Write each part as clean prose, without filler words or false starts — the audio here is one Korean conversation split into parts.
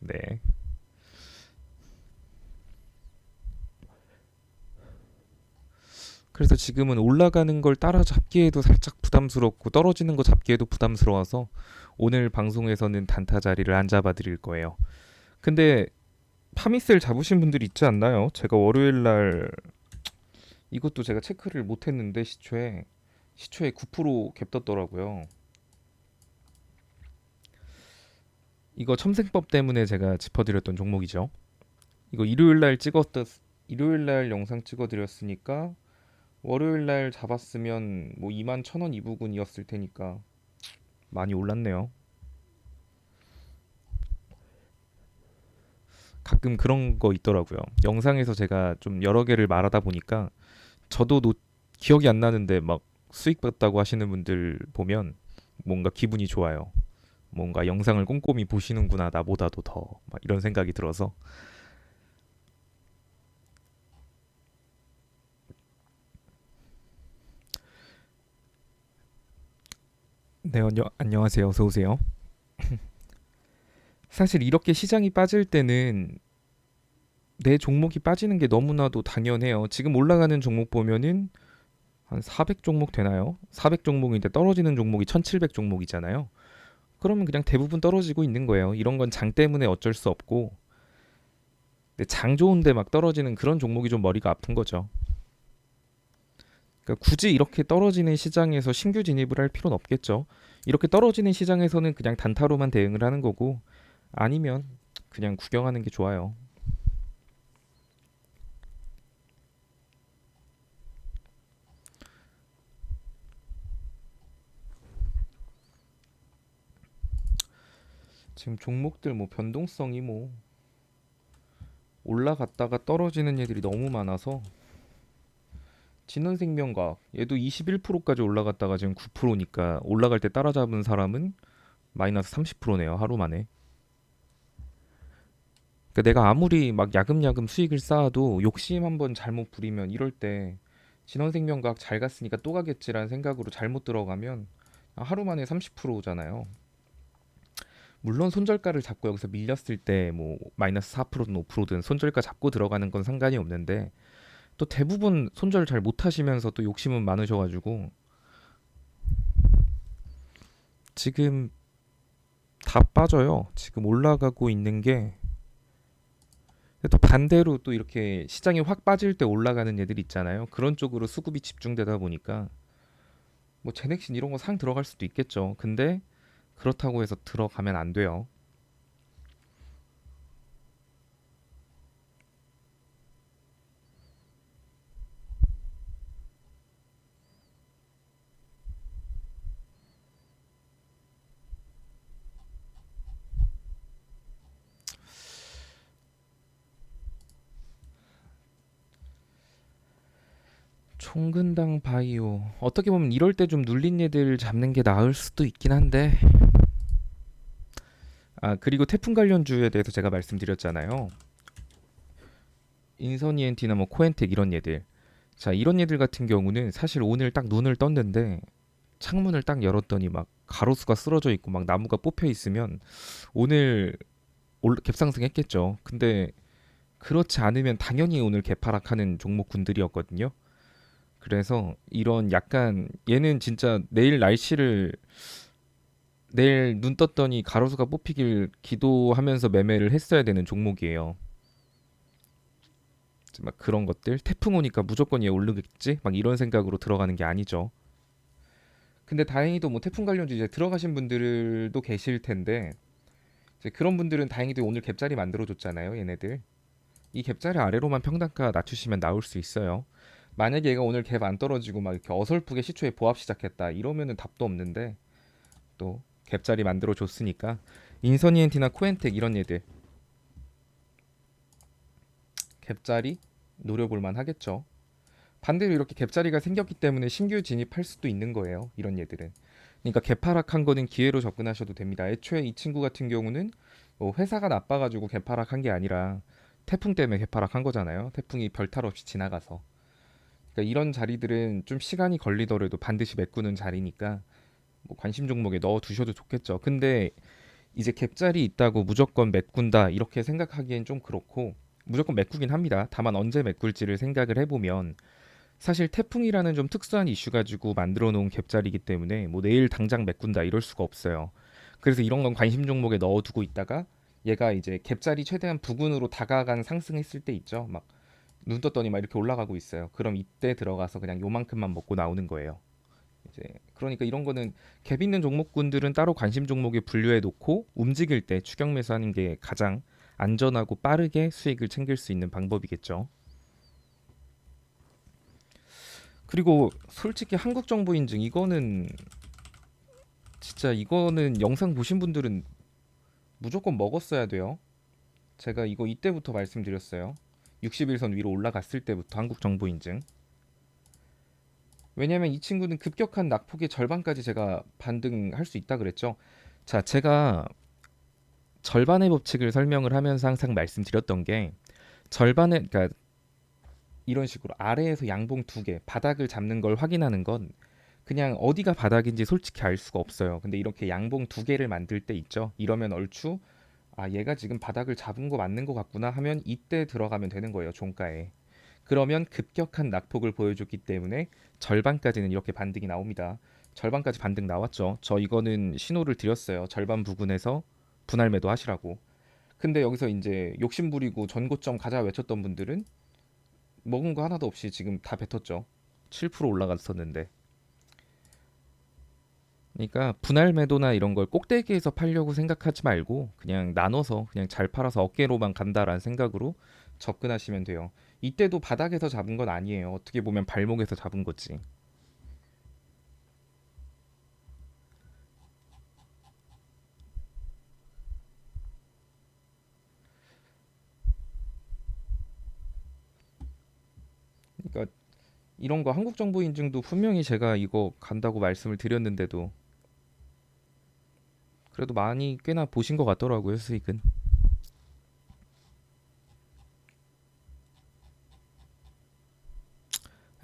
네. 그래서 지금은 올라가는 걸 따라잡기에도 살짝 부담스럽고 떨어지는 거 잡기에도 부담스러워서 오늘 방송에서는 단타 자리를 안 잡아 드릴 거예요. 근데 파미셀 잡으신 분들 있지 않나요? 제가 월요일 날 이것도 제가 체크를 못 했는데 시초에 9%갭 떴더라고요. 이거 첨생법 때문에 제가 짚어드렸던 종목이죠. 이거 일요일 날 영상 찍어드렸으니까 월요일 날 잡았으면 뭐 2만 1,000원 이 부근이었을 테니까 많이 올랐네요. 가끔 그런 거 있더라고요. 영상에서 제가 좀 여러 개를 말하다 보니까 저도 기억이 안 나는데 막 수익 봤다고 하시는 분들 보면 뭔가 기분이 좋아요. 뭔가 영상을 꼼꼼히 보시는구나 나보다도 더 막 이런 생각이 들어서. 네, 안녕하세요. 어서 오세요. 사실 이렇게 시장이 빠질 때는 내 종목이 빠지는 게 너무나도 당연해요. 지금 올라가는 종목 보면은 한 400 종목 되나요? 400 종목인데 떨어지는 종목이 1700 종목이잖아요. 그러면 그냥 대부분 떨어지고 있는 거예요. 이런 건 장 때문에 어쩔 수 없고, 근데 장 좋은데 막 떨어지는 그런 종목이 좀 머리가 아픈 거죠. 그러니까 굳이 이렇게 떨어지는 시장에서 신규 진입을 할 필요는 없겠죠. 이렇게 떨어지는 시장에서는 그냥 단타로만 대응을 하는 거고, 아니면 그냥 구경하는 게 좋아요. 지금 종목들 뭐 변동성이 뭐 올라갔다가 떨어지는 애들이 너무 많아서 진원생명과학 얘도 21%까지 올라갔다가 지금 9%니까 올라갈 때 따라잡은 사람은 마이너스 30%네요 하루 만에. 그러니까 내가 아무리 막 야금야금 수익을 쌓아도 욕심 한번 잘못 부리면 이럴 때 진원생명과학 잘 갔으니까 또 가겠지라는 생각으로 잘못 들어가면 하루 만에 30%잖아요. 물론 손절가를 잡고 여기서 밀렸을 때 뭐 마이너스 4%든 5%든 손절가 잡고 들어가는 건 상관이 없는데 또 대부분 손절 잘 못하시면서 또 욕심은 많으셔가지고 지금 다 빠져요. 지금 올라가고 있는 게 또 반대로 또 이렇게 시장이 확 빠질 때 올라가는 애들 있잖아요. 그런 쪽으로 수급이 집중되다 보니까 뭐 제넥신 이런 거 상 들어갈 수도 있겠죠. 근데 그렇다고 해서 들어가면 안 돼요. 총근당 바이오 어떻게 보면 이럴 때 좀 눌린 애들 잡는 게 나을 수도 있긴 한데 그리고 태풍 관련주에 대해서 제가 말씀드렸잖아요. 인선이엔티나 뭐 코엔텍 이런 얘들. 자, 이런 얘들 같은 경우는 사실 오늘 딱 눈을 떴는데 창문을 딱 열었더니 막 가로수가 쓰러져 있고 막 나무가 뽑혀 있으면 오늘 갭상승했겠죠. 근데 그렇지 않으면 당연히 오늘 개파락하는 종목군들이었거든요. 그래서 이런 약간 얘는 진짜 내일 눈 떴더니 가로수가 뽑히길 기도하면서 매매를 했어야 되는 종목이에요. 막 그런 것들 태풍 오니까 무조건 얘 오르겠지? 막 이런 생각으로 들어가는 게 아니죠. 근데 다행히도 뭐 태풍 관련주 이제 들어가신 분들도 계실 텐데 이제 그런 분들은 다행히도 오늘 갭자리 만들어 줬잖아요, 얘네들. 이 갭자리 아래로만 평단가 낮추시면 나올 수 있어요. 만약에 얘가 오늘 갭 안 떨어지고 막 이렇게 어설프게 시초에 보합 시작했다 이러면은 답도 없는데 또 갭자리 만들어 줬으니까 인서니엔티나 코엔텍 이런 얘들 갭자리 노려볼 만 하겠죠. 반대로 이렇게 갭자리가 생겼기 때문에 신규 진입할 수도 있는 거예요. 이런 얘들은. 그러니까 개파락한 거는 기회로 접근하셔도 됩니다. 애초에 이 친구 같은 경우는 뭐 회사가 나빠가지고 개파락한 게 아니라 태풍 때문에 개파락한 거잖아요. 태풍이 별탈 없이 지나가서. 그러니까 이런 자리들은 좀 시간이 걸리더라도 반드시 메꾸는 자리니까 뭐 관심 종목에 넣어 두셔도 좋겠죠. 근데 이제 갭자리 있다고 무조건 메꾼다 이렇게 생각하기엔 좀 그렇고 무조건 메꾸긴 합니다. 다만 언제 메꿀지를 생각을 해보면 사실 태풍이라는 좀 특수한 이슈 가지고 만들어 놓은 갭자리이기 때문에 뭐 내일 당장 메꾼다 이럴 수가 없어요. 그래서 이런 건 관심 종목에 넣어두고 있다가 얘가 이제 갭자리 최대한 부근으로 다가간 상승했을 때 있죠. 막 눈 떴더니 막 이렇게 올라가고 있어요. 그럼 이때 들어가서 그냥 요만큼만 먹고 나오는 거예요. 이제 그러니까 이런 거는 갭 있는 종목군들은 따로 관심 종목에 분류해 놓고 움직일 때 추격 매수하는 게 가장 안전하고 빠르게 수익을 챙길 수 있는 방법이겠죠. 그리고 솔직히 한국정보인증 이거는 진짜 이거는 영상 보신 분들은 무조건 먹었어야 돼요. 제가 이거 이때부터 말씀드렸어요. 60일선 위로 올라갔을 때부터 한국정보인증. 왜냐면 이 친구는 급격한 낙폭의 절반까지 제가 반등할 수 있다 그랬죠. 자, 제가 절반의 법칙을 설명을 하면서 항상 말씀드렸던 게 절반의 그러니까 이런 식으로 아래에서 양봉 두 개, 바닥을 잡는 걸 확인하는 건 그냥 어디가 바닥인지 솔직히 알 수가 없어요. 근데 이렇게 양봉 두 개를 만들 때 있죠. 이러면 얼추 아 얘가 지금 바닥을 잡은 거 맞는 거 같구나 하면 이때 들어가면 되는 거예요. 종가에. 그러면 급격한 낙폭을 보여줬기 때문에 절반까지는 이렇게 반등이 나옵니다. 절반까지 반등 나왔죠. 저 이거는 신호를 드렸어요. 절반 부근에서 분할 매도 하시라고. 근데 여기서 이제 욕심 부리고 전고점 가자 외쳤던 분들은 먹은 거 하나도 없이 지금 다 뱉었죠. 7% 올라갔었는데. 그러니까 분할 매도나 이런 걸 꼭대기에서 팔려고 생각하지 말고 그냥 나눠서 그냥 잘 팔아서 어깨로만 간다라는 생각으로 접근하시면 돼요. 이때도 바닥에서 잡은 건 아니에요. 어떻게 보면 발목에서 잡은 거지. 그러니까 이런 거 한국 정보 인증도 분명히 제가 이거 간다고 말씀을 드렸는데도 그래도 많이 꽤나 보신 것 같더라고요, 수익은.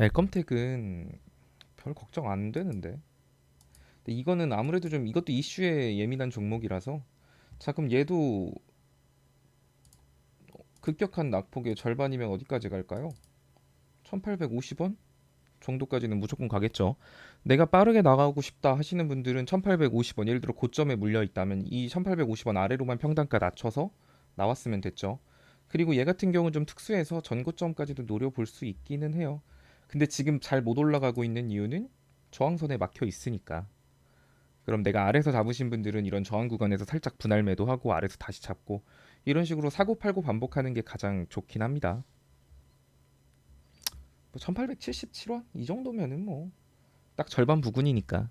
엘컴텍은 별 걱정 안 되는데. 근데 이거는 아무래도 좀 이것도 이슈에 예민한 종목이라서 자 그럼 얘도 급격한 낙폭의 절반이면 어디까지 갈까요? 1850원 정도까지는 무조건 가겠죠. 내가 빠르게 나가고 싶다 하시는 분들은 1850원 예를 들어 고점에 물려 있다면 이 1850원 아래로만 평단가 낮춰서 나왔으면 됐죠. 그리고 얘 같은 경우는 좀 특수해서 전고점까지도 노려볼 수 있기는 해요. 근데 지금 잘 못 올라가고 있는 이유는 저항선에 막혀 있으니까. 그럼 내가 아래서 잡으신 분들은 이런 저항 구간에서 살짝 분할 매도하고 아래서 다시 잡고 이런 식으로 사고 팔고 반복하는 게 가장 좋긴 합니다. 뭐 1877원 이 정도면은 뭐 딱 절반 부근이니까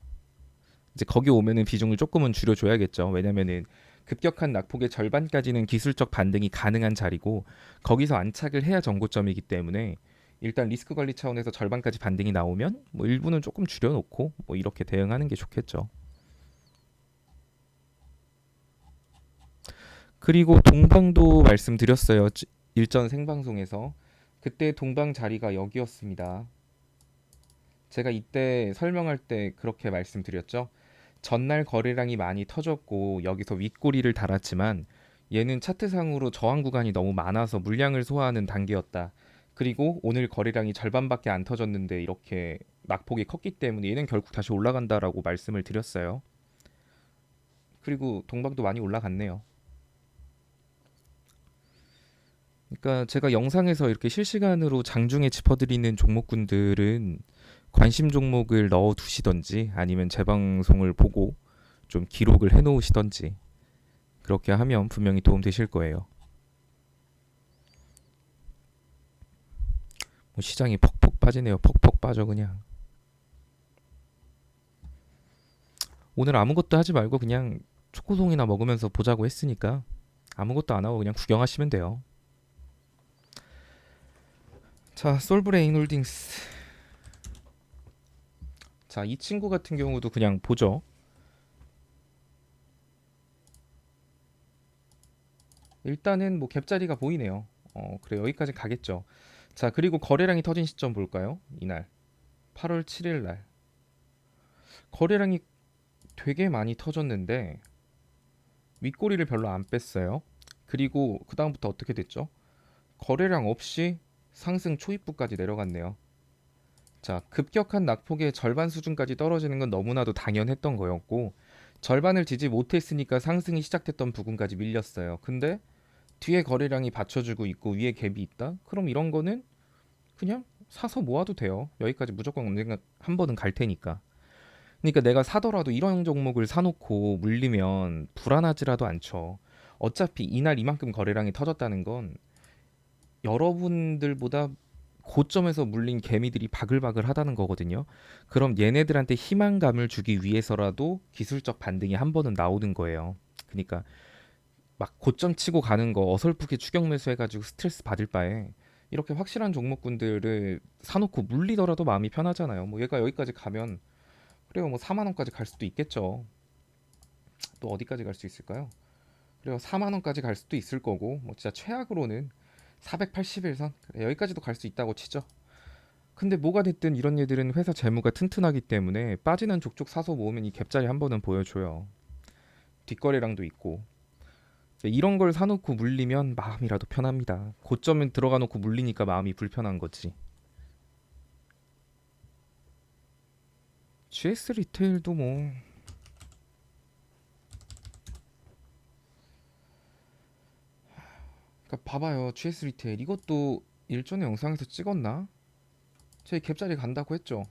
이제 거기 오면은 비중을 조금은 줄여줘야겠죠. 왜냐면은 급격한 낙폭의 절반까지는 기술적 반등이 가능한 자리고 거기서 안착을 해야 정고점이기 때문에 일단 리스크 관리 차원에서 절반까지 반등이 나오면 뭐 일부는 조금 줄여놓고 뭐 이렇게 대응하는 게 좋겠죠. 그리고 동방도 말씀드렸어요. 일전 생방송에서 그때 동방 자리가 여기였습니다. 제가 이때 설명할 때 그렇게 말씀드렸죠. 전날 거래량이 많이 터졌고 여기서 윗꼬리를 달았지만 얘는 차트상으로 저항 구간이 너무 많아서 물량을 소화하는 단계였다. 그리고 오늘 거래량이 절반밖에 안 터졌는데 이렇게 낙폭이 컸기 때문에 얘는 결국 다시 올라간다라고 말씀을 드렸어요. 그리고 동방도 많이 올라갔네요. 그러니까 제가 영상에서 이렇게 실시간으로 장중에 짚어드리는 종목군들은 관심 종목을 넣어 두시던지 아니면 재방송을 보고 좀 기록을 해 놓으시던지 그렇게 하면 분명히 도움 되실 거예요. 뭐 시장이 퍽퍽 빠지네요. 퍽퍽 빠져 그냥. 오늘 아무것도 하지 말고 그냥 초코송이나 먹으면서 보자고 했으니까 아무것도 안 하고 그냥 구경하시면 돼요. 자, 솔브레인 홀딩스. 자, 이 친구 같은 경우도 그냥 보죠. 일단은 뭐 갭자리가 보이네요. 그래 여기까지 가겠죠. 자, 그리고 거래량이 터진 시점 볼까요? 이날 8월 7일 날 거래량이 되게 많이 터졌는데 윗꼬리를 별로 안 뺐어요. 그리고 그 다음부터 어떻게 됐죠? 거래량 없이 상승 초입부까지 내려갔네요. 자, 급격한 낙폭의 절반 수준까지 떨어지는 건 너무나도 당연했던 거였고, 절반을 지지 못했으니까 상승이 시작됐던 부분까지 밀렸어요. 근데 뒤에 거래량이 받쳐주고 있고 위에 갭이 있다? 그럼 이런 거는 그냥 사서 모아도 돼요. 여기까지 무조건 언젠가 한 번은 갈 테니까. 그러니까 내가 사더라도 이런 종목을 사놓고 물리면 불안하지라도 않죠. 어차피 이날 이만큼 거래량이 터졌다는 건 여러분들보다 고점에서 물린 개미들이 바글바글 하다는 거거든요. 그럼 얘네들한테 희망감을 주기 위해서라도 기술적 반등이 한 번은 나오는 거예요. 그러니까 막 고점 치고 가는 거 어설프게 추격 매수해가지고 스트레스 받을 바에 이렇게 확실한 종목군들을 사놓고 물리더라도 마음이 편하잖아요. 뭐 얘가 여기까지 가면 그래요, 뭐 4만 원까지 갈 수도 있겠죠. 또 어디까지 갈 수 있을까요? 그래요, 4만 원까지 갈 수도 있을 거고, 뭐 진짜 최악으로는 481선, 그래, 여기까지도 갈 수 있다고 치죠. 근데 뭐가 됐든 이런 얘들은 회사 재무가 튼튼하기 때문에 빠지는 족족 사서 모으면 이 갭자리 한 번은 보여줘요. 뒷거래량도 있고. 이런 걸 사놓고 물리면 마음이라도 편합니다. 고점에 들어가 놓고 물리니까 마음이 불편한 거지. GS 리테일도 뭐 그러니까 봐봐요. GS 리테일 이것도 일전에 영상에서 찍었나? 저희 갭자리 간다고 했죠.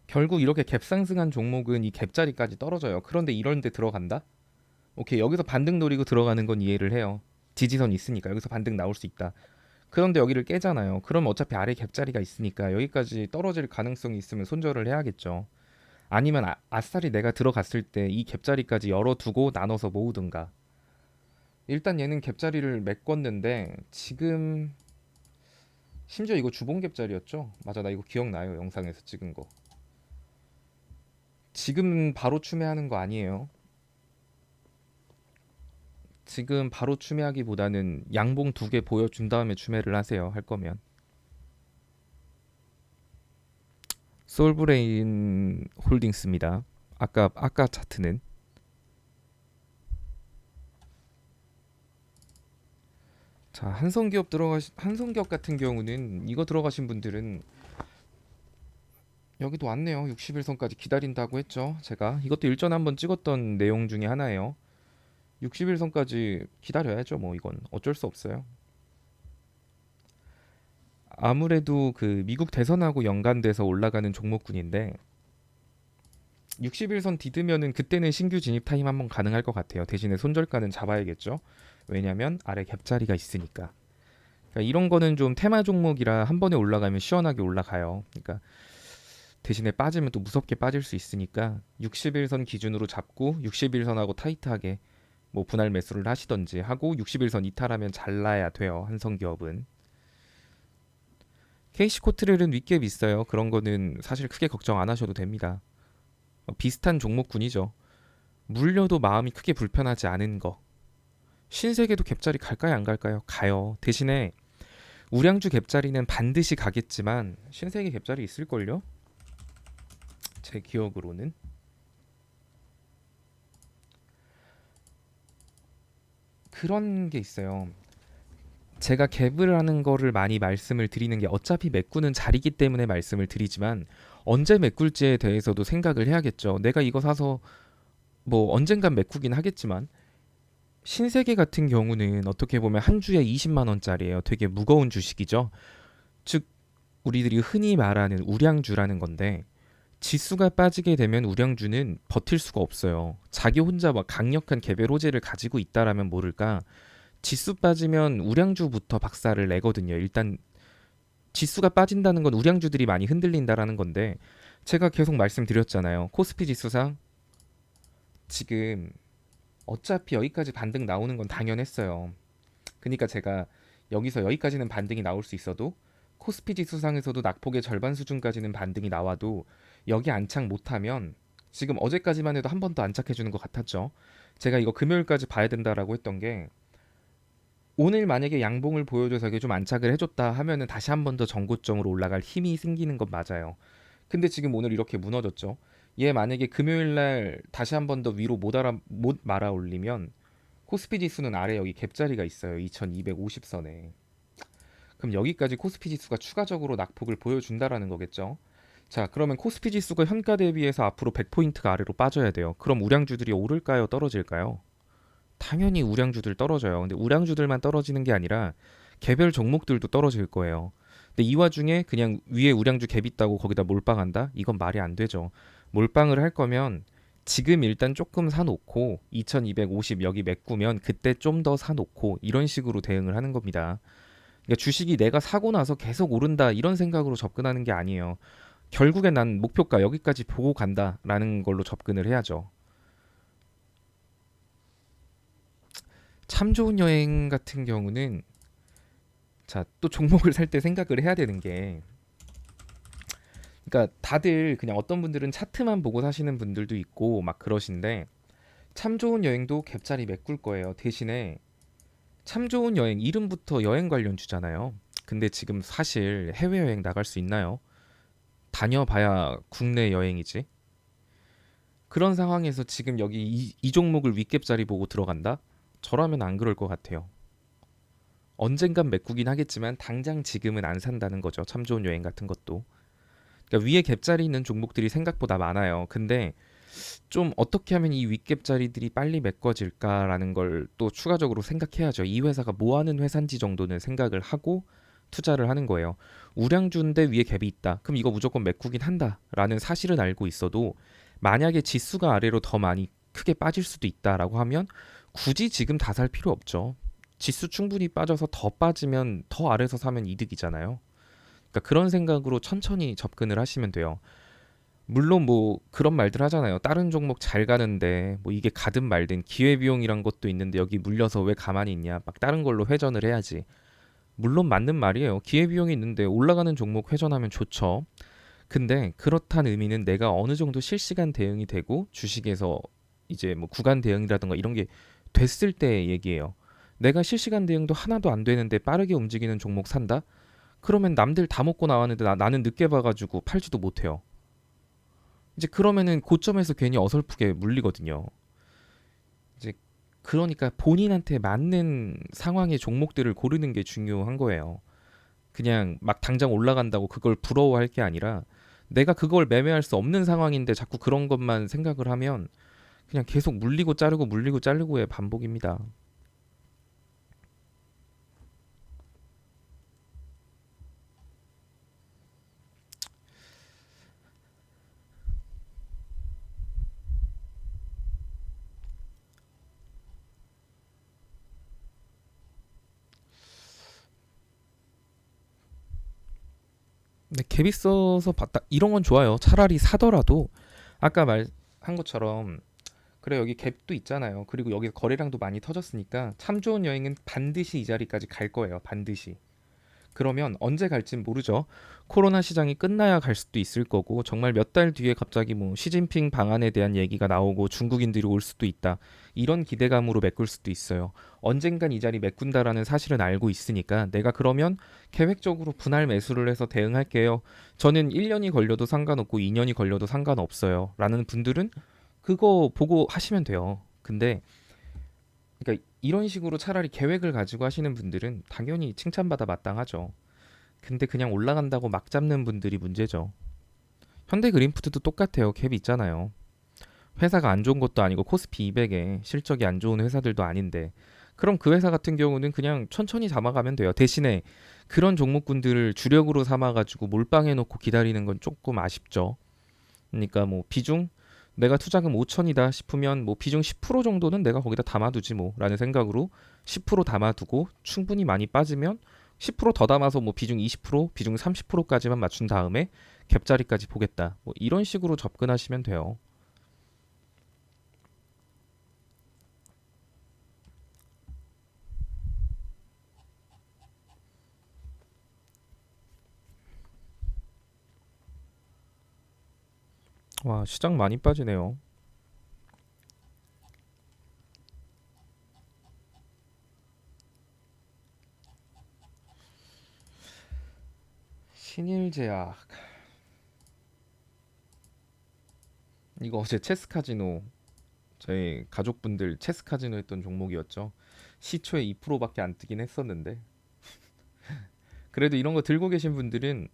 결국 이렇게 갭 상승한 종목은 이 갭자리까지 떨어져요. 그런데 이런 데 들어간다? 오케이, 여기서 반등 노리고 들어가는 건 이해를 해요. 지지선 있으니까 여기서 반등 나올 수 있다. 그런데 여기를 깨잖아요. 그럼 어차피 아래 갭자리가 있으니까 여기까지 떨어질 가능성이 있으면 손절을 해야겠죠. 아니면 아싸리 내가 들어갔을 때 이 갭자리까지 열어두고 나눠서 모으든가. 일단 얘는 갭자리를 메꿨는데 지금 심지어 이거 주봉 갭자리였죠? 맞아, 나 이거 기억나요. 영상에서 찍은 거. 지금 바로 추매하는 거 아니에요. 지금 바로 추매하기보다는 양봉 두 개 보여준 다음에 추매를 하세요. 할 거면. 솔브레인 홀딩스입니다. 아까 차트는 자, 한성기업 같은 경우는 이거 들어가신 분들은 여기도 왔네요. 60일선까지 기다린다고 했죠. 제가 이것도 일전에 한번 찍었던 내용 중에 하나예요. 60일선까지 기다려야죠. 뭐 이건 어쩔 수 없어요. 아무래도 그 미국 대선하고 연관돼서 올라가는 종목군인데 60일선 디드면은 그때는 신규 진입 타임 한번 가능할 것 같아요. 대신에 손절가는 잡아야겠죠. 왜냐면 아래 갭자리가 있으니까. 그러니까 이런 거는 좀 테마 종목이라 한 번에 올라가면 시원하게 올라가요. 그러니까 대신에 빠지면 또 무섭게 빠질 수 있으니까 60일선 기준으로 잡고 60일선하고 타이트하게 뭐 분할 매수를 하시던지 하고 60일선 이탈하면 잘라야 돼요. 한성기업은. KC코트렐은 윗갭 있어요. 그런 거는 사실 크게 걱정 안 하셔도 됩니다. 비슷한 종목군이죠. 물려도 마음이 크게 불편하지 않은 거. 신세계도 갭자리 갈까요, 안 갈까요? 가요. 대신에 우량주 갭자리는 반드시 가겠지만 신세계 갭자리 있을걸요? 제 기억으로는. 그런 게 있어요. 제가 갭을 하는 거를 많이 말씀을 드리는 게 어차피 메꾸는 자리기 때문에 말씀을 드리지만 언제 메꿀지에 대해서도 생각을 해야겠죠. 내가 이거 사서 뭐 언젠간 메꾸긴 하겠지만 신세계 같은 경우는 어떻게 보면 한 주에 20만 원짜리예요. 되게 무거운 주식이죠. 즉 우리들이 흔히 말하는 우량주라는 건데 지수가 빠지게 되면 우량주는 버틸 수가 없어요. 자기 혼자 막 강력한 개별 호재를 가지고 있다라면 모를까 지수 빠지면 우량주부터 박살을 내거든요. 일단 지수가 빠진다는 건 우량주들이 많이 흔들린다라는 건데 제가 계속 말씀드렸잖아요. 코스피 지수상 지금 어차피 여기까지 반등 나오는 건 당연했어요. 그러니까 제가 여기서 여기까지는 반등이 나올 수 있어도 코스피 지수상에서도 낙폭의 절반 수준까지는 반등이 나와도 여기 안착 못하면 지금 어제까지만 해도 한 번도 안착해주는 것 같았죠. 제가 이거 금요일까지 봐야 된다라고 했던 게 오늘 만약에 양봉을 보여줘서 이게 좀 안착을 해줬다 하면은 다시 한 번 더 전고점으로 올라갈 힘이 생기는 건 맞아요. 근데 지금 오늘 이렇게 무너졌죠. 얘 만약에 금요일 날 다시 한 번 더 위로 못 말아 올리면 코스피 지수는 아래 여기 갭자리가 있어요. 2250선에. 그럼 여기까지 코스피 지수가 추가적으로 낙폭을 보여준다라는 거겠죠. 자, 그러면 코스피 지수가 현가 대비해서 앞으로 100포인트가 아래로 빠져야 돼요. 그럼 우량주들이 오를까요? 떨어질까요? 당연히 우량주들 떨어져요. 근데 우량주들만 떨어지는 게 아니라 개별 종목들도 떨어질 거예요. 근데 이 와중에 그냥 위에 우량주 갭 있다고 거기다 몰빵한다? 이건 말이 안 되죠. 몰빵을 할 거면 지금 일단 조금 사놓고 2250 여기 메꾸면 그때 좀 더 사놓고 이런 식으로 대응을 하는 겁니다. 그러니까 주식이 내가 사고 나서 계속 오른다 이런 생각으로 접근하는 게 아니에요. 결국엔 난 목표가 여기까지 보고 간다라는 걸로 접근을 해야죠. 참 좋은 여행 같은 경우는 자, 또 종목을 살 때 생각을 해야 되는 게 그러니까 다들 그냥 어떤 분들은 차트만 보고 사시는 분들도 있고 막 그러신데 참 좋은 여행도 갭자리 메꿀 거예요. 대신에 참 좋은 여행 이름부터 여행 관련 주잖아요. 근데 지금 사실 해외여행 나갈 수 있나요? 다녀봐야 국내 여행이지. 그런 상황에서 지금 여기 이 종목을 윗갭자리 보고 들어간다? 저라면 안 그럴 것 같아요. 언젠간 메꾸긴 하겠지만 당장 지금은 안 산다는 거죠. 참 좋은 여행 같은 것도. 그러니까 위에 갭자리 있는 종목들이 생각보다 많아요. 근데 좀 어떻게 하면 이 윗갭자리들이 빨리 메꿔질까라는 걸 또 추가적으로 생각해야죠. 이 회사가 뭐 하는 회사인지 정도는 생각을 하고 투자를 하는 거예요. 우량주인데 위에 갭이 있다. 그럼 이거 무조건 메꾸긴 한다라는 사실은 알고 있어도 만약에 지수가 아래로 더 많이 크게 빠질 수도 있다라고 하면 굳이 지금 다 살 필요 없죠. 지수 충분히 빠져서 더 빠지면 더 아래서 사면 이득이잖아요. 그러니까 그런 생각으로 천천히 접근을 하시면 돼요. 물론 뭐 그런 말들 하잖아요. 다른 종목 잘 가는데 뭐 이게 가든 말든 기회비용이란 것도 있는데 여기 물려서 왜 가만히 있냐. 막 다른 걸로 회전을 해야지. 물론 맞는 말이에요. 기회비용이 있는데 올라가는 종목 회전하면 좋죠. 근데 그렇다는 의미는 내가 어느 정도 실시간 대응이 되고 주식에서 이제 뭐 구간 대응이라든가 이런 게 됐을 때 얘기예요. 내가 실시간 대응도 하나도 안 되는데 빠르게 움직이는 종목 산다? 그러면 남들 다 먹고 나왔는데 나는 늦게 봐가지고 팔지도 못해요. 이제 그러면은 고점에서 괜히 어설프게 물리거든요. 이제 그러니까 본인한테 맞는 상황의 종목들을 고르는 게 중요한 거예요. 그냥 막 당장 올라간다고 그걸 부러워할 게 아니라 내가 그걸 매매할 수 없는 상황인데 자꾸 그런 것만 생각을 하면 그냥 계속 물리고 자르고 물리고 자르고의 반복입니다. 근데 갭 있어서 봤다 이런 건 좋아요. 차라리 사더라도 아까 말한 것처럼 그래 여기 갭도 있잖아요. 그리고 여기 거래량도 많이 터졌으니까 참 좋은 여행은 반드시 이 자리까지 갈 거예요. 반드시. 그러면 언제 갈진 모르죠. 코로나 시장이 끝나야 갈 수도 있을 거고 정말 몇 달 뒤에 갑자기 뭐 시진핑 방안에 대한 얘기가 나오고 중국인들이 올 수도 있다. 이런 기대감으로 메꿀 수도 있어요. 언젠간 이 자리 메꾼다라는 사실은 알고 있으니까 내가 그러면 계획적으로 분할 매수를 해서 대응할게요. 저는 1년이 걸려도 상관없고 2년이 걸려도 상관없어요. 라는 분들은 그거 보고 하시면 돼요. 근데 그러니까 이런 식으로 차라리 계획을 가지고 하시는 분들은 당연히 칭찬받아 마땅하죠. 근데 그냥 올라간다고 막 잡는 분들이 문제죠. 현대 그린푸드도 똑같아요. 갭 있잖아요. 회사가 안 좋은 것도 아니고 코스피 200에 실적이 안 좋은 회사들도 아닌데 그럼 그 회사 같은 경우는 그냥 천천히 잡아가면 돼요. 대신에 그런 종목군들을 주력으로 삼아가지고 몰빵해 놓고 기다리는 건 조금 아쉽죠. 그러니까 뭐 비중 내가 투자금 5천이다 싶으면 뭐 비중 10% 정도는 내가 거기다 담아두지 뭐라는 생각으로 10% 담아두고 충분히 많이 빠지면 10%더 담아서 뭐 비중 20% 비중 30%까지만 맞춘 다음에 갭자리까지 보겠다 뭐 이런 식으로 접근하시면 돼요. 와 시장 많이 빠지네요. 신일제약 이거 어제 체스 카지노 저희 가족분들 체스 카지노 했던 종목이었죠. 시초에 2%밖에 안 뜨긴 했었는데 그래도 이런 거 들고 계신 분들은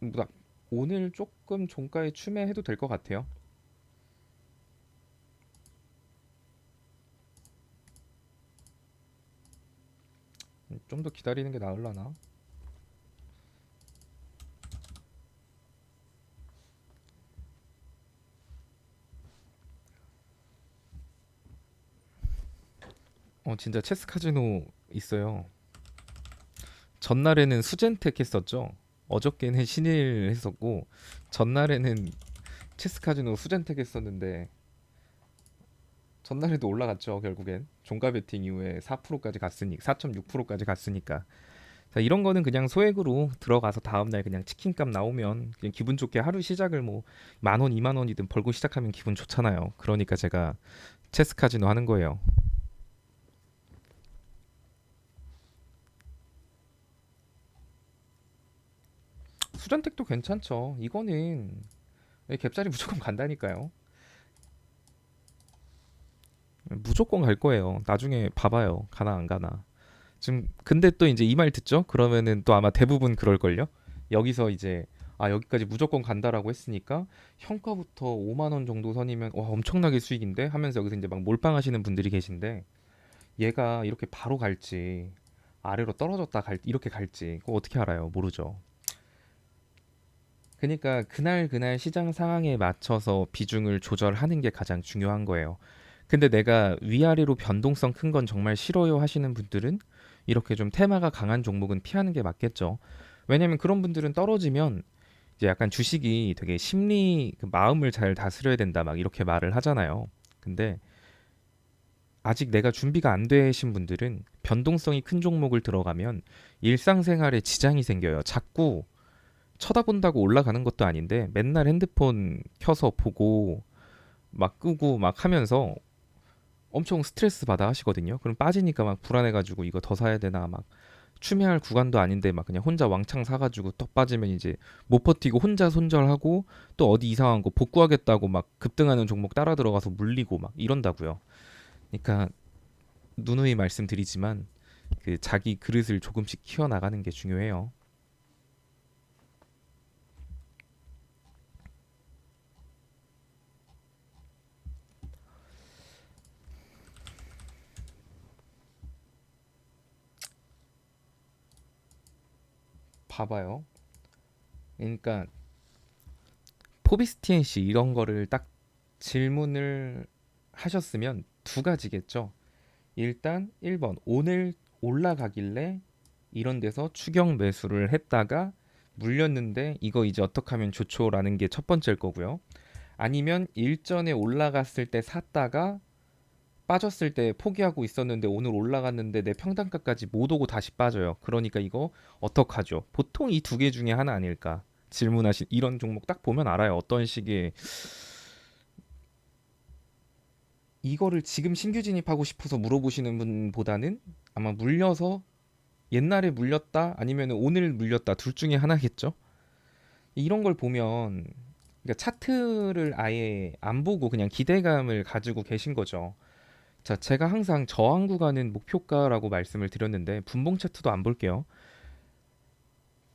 뭐 오늘 조금 종가에 추매해도 될 것 같아요. 좀 더 기다리는 게 나을라나? 진짜 체스 카지노 있어요. 전날에는 수젠텍 했었죠. 어저께는 신일 했었고 전날에는 체스 카지노 수젠텍 했었는데 전날에도 올라갔죠. 결국엔 종가 베팅 이후에 4%까지 갔으니 4.6%까지 갔으니까. 자, 이런 거는 그냥 소액으로 들어가서 다음날 그냥 치킨값 나오면 그냥 기분 좋게 하루 시작을 뭐 10,000원, 20,000원이든 벌고 시작하면 기분 좋잖아요. 그러니까 제가 체스 카지노 하는 거예요. 수전택도 괜찮죠. 이거는 갭자리 무조건 간다니까요. 무조건 갈 거예요. 나중에 봐봐요. 가나 안 가나. 지금 근데 또 이제 이 말 듣죠? 그러면은 또 아마 대부분 그럴걸요? 여기서 이제 여기까지 무조건 간다라고 했으니까 현가부터 5만 원 정도 선이면 와 엄청나게 수익인데 하면서 여기서 이제 막 몰빵하시는 분들이 계신데 얘가 이렇게 바로 갈지 아래로 떨어졌다 갈 이렇게 갈지 그거 어떻게 알아요? 모르죠. 그러니까 그날 그날 시장 상황에 맞춰서 비중을 조절하는 게 가장 중요한 거예요. 근데 내가 위아래로 변동성 큰 건 정말 싫어요 하시는 분들은 이렇게 좀 테마가 강한 종목은 피하는 게 맞겠죠. 왜냐면 그런 분들은 떨어지면 이제 약간 주식이 되게 심리 그 마음을 잘 다스려야 된다 막 이렇게 말을 하잖아요. 근데 아직 내가 준비가 안 되신 분들은 변동성이 큰 종목을 들어가면 일상생활에 지장이 생겨요. 자꾸 쳐다본다고 올라가는 것도 아닌데 맨날 핸드폰 켜서 보고 막 끄고 막 하면서 엄청 스트레스 받아 하시거든요. 그럼 빠지니까 막 불안해가지고 이거 더 사야 되나 막 추매할 구간도 아닌데 막 그냥 혼자 왕창 사가지고 떡 빠지면 이제 못 버티고 혼자 손절하고 또 어디 이상한 거 복구하겠다고 막 급등하는 종목 따라 들어가서 물리고 막 이런다고요. 그러니까 누누이 말씀드리지만 그 자기 그릇을 조금씩 키워나가는 게 중요해요. 봐봐요. 그러니까 포비스티엔 씨 이런 거를 딱 질문을 하셨으면 두 가지겠죠. 일단 1번 오늘 올라가길래 이런 데서 추격 매수를 했다가 물렸는데 이거 이제 어떻게 하면 좋죠라는 게 첫 번째일 거고요. 아니면 일전에 올라갔을 때 샀다가 빠졌을 때 포기하고 있었는데 오늘 올라갔는데 내 평단가까지 못 오고 다시 빠져요. 그러니까 이거 어떡하죠? 보통 이 두 개 중에 하나 아닐까? 질문하신 이런 종목 딱 보면 알아요. 어떤 식의 이거를 지금 신규 진입하고 싶어서 물어보시는 분보다는 아마 물려서 옛날에 물렸다 아니면 오늘 물렸다 둘 중에 하나겠죠. 이런 걸 보면 그러니까 차트를 아예 안 보고 그냥 기대감을 가지고 계신 거죠. 자, 제가 항상 저항 구간은 목표가라고 말씀을 드렸는데 분봉 차트도 안 볼게요.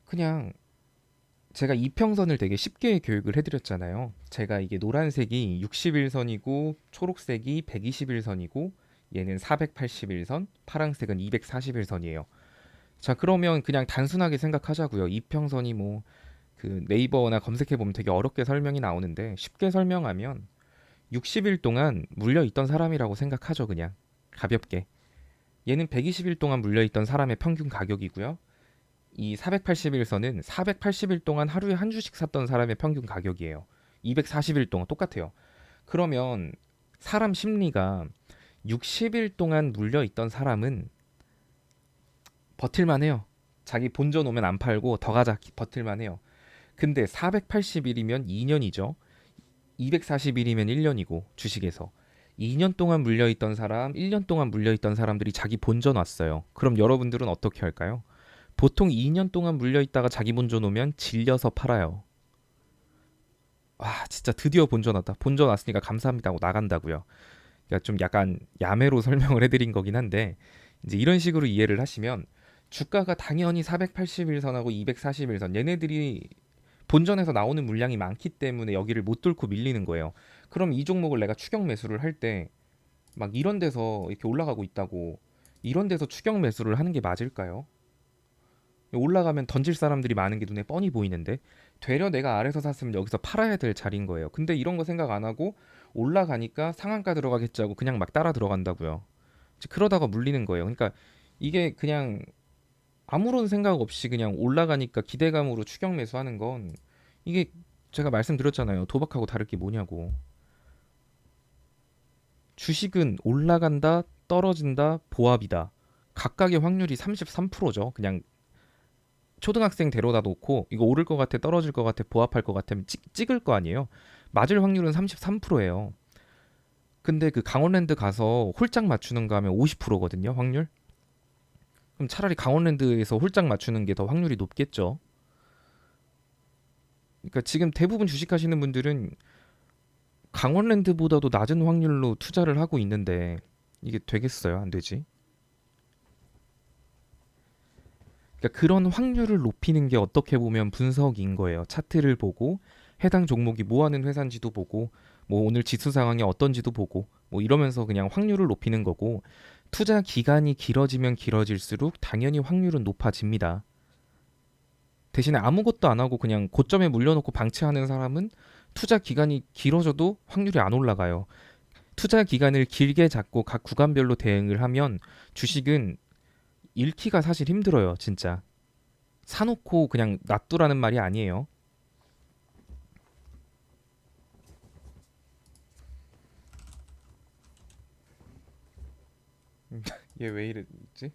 그냥 제가 이평선을 되게 쉽게 교육을 해드렸잖아요. 제가 이게 노란색이 60일선이고 초록색이 120일선이고 얘는 480일선, 파란색은 240일선이에요. 자, 그러면 그냥 단순하게 생각하자고요. 이평선이 뭐 그 네이버나 검색해 보면 되게 어렵게 설명이 나오는데 쉽게 설명하면 60일 동안 물려 있던 사람이라고 생각하죠, 그냥. 가볍게. 얘는 120일 동안 물려 있던 사람의 평균 가격이고요. 이 480일선은 480일 동안 하루에 한 주씩 샀던 사람의 평균 가격이에요. 240일 동안 똑같아요. 그러면 사람 심리가 60일 동안 물려 있던 사람은 버틸만 해요. 자기 본전 오면 안 팔고 더 가자 버틸만 해요. 근데 480일이면 2년이죠. 240일이면 1년이고 주식에서 2년 동안 물려있던 사람, 1년 동안 물려있던 사람들이 자기 본전 왔어요. 그럼 여러분들은 어떻게 할까요? 보통 2년 동안 물려있다가 자기 본전 오면 질려서 팔아요. 와, 진짜 드디어 본전 왔다. 본전 왔으니까 감사합니다 하고 나간다고요. 그러니까 좀 약간 야매로 설명을 해드린 거긴 한데 이제 이런 식으로 이해를 하시면 주가가 당연히 481선하고 241선 얘네들이 본전에서 나오는 물량이 많기 때문에 여기를 못 뚫고 밀리는 거예요. 그럼 이 종목을 내가 추격 매수를 할 때 막 이런 데서 이렇게 올라가고 있다고 이런 데서 추격 매수를 하는 게 맞을까요? 올라가면 던질 사람들이 많은 게 눈에 뻔히 보이는데 되려 내가 아래서 샀으면 여기서 팔아야 될 자리인 거예요. 근데 이런 거 생각 안 하고 올라가니까 상한가 들어가겠지 하고 그냥 막 따라 들어간다고요. 그러다가 물리는 거예요. 그러니까 이게 그냥 아무런 생각 없이 그냥 올라가니까 기대감으로 추격 매수하는 건 이게 제가 말씀드렸잖아요. 도박하고 다를 게 뭐냐고. 주식은 올라간다, 떨어진다, 보합이다. 각각의 확률이 33%죠. 그냥 초등학생 데려다 놓고 이거 오를 것 같아, 떨어질 것 같아, 보합할 것 같으면 찍을 거 아니에요. 맞을 확률은 33%예요. 근데 그 강원랜드 가서 홀짝 맞추는 거 하면 50%거든요, 확률. 그럼 차라리 강원랜드에서 홀짝 맞추는 게 더 확률이 높겠죠. 그러니까 지금 대부분 주식하시는 분들은 강원랜드보다도 낮은 확률로 투자를 하고 있는데 이게 되겠어요? 안 되지? 그러니까 그런 확률을 높이는 게 어떻게 보면 분석인 거예요. 차트를 보고 해당 종목이 뭐 하는 회사인지도 보고 뭐 오늘 지수 상황이 어떤지도 보고 뭐 이러면서 그냥 확률을 높이는 거고 투자 기간이 길어지면 길어질수록 당연히 확률은 높아집니다. 대신에 아무것도 안 하고 그냥 고점에 물려놓고 방치하는 사람은 투자 기간이 길어져도 확률이 안 올라가요. 투자 기간을 길게 잡고 각 구간별로 대응을 하면 주식은 잃기가 사실 힘들어요, 진짜. 사놓고 그냥 놔두라는 말이 아니에요. 얘 왜 이랬지?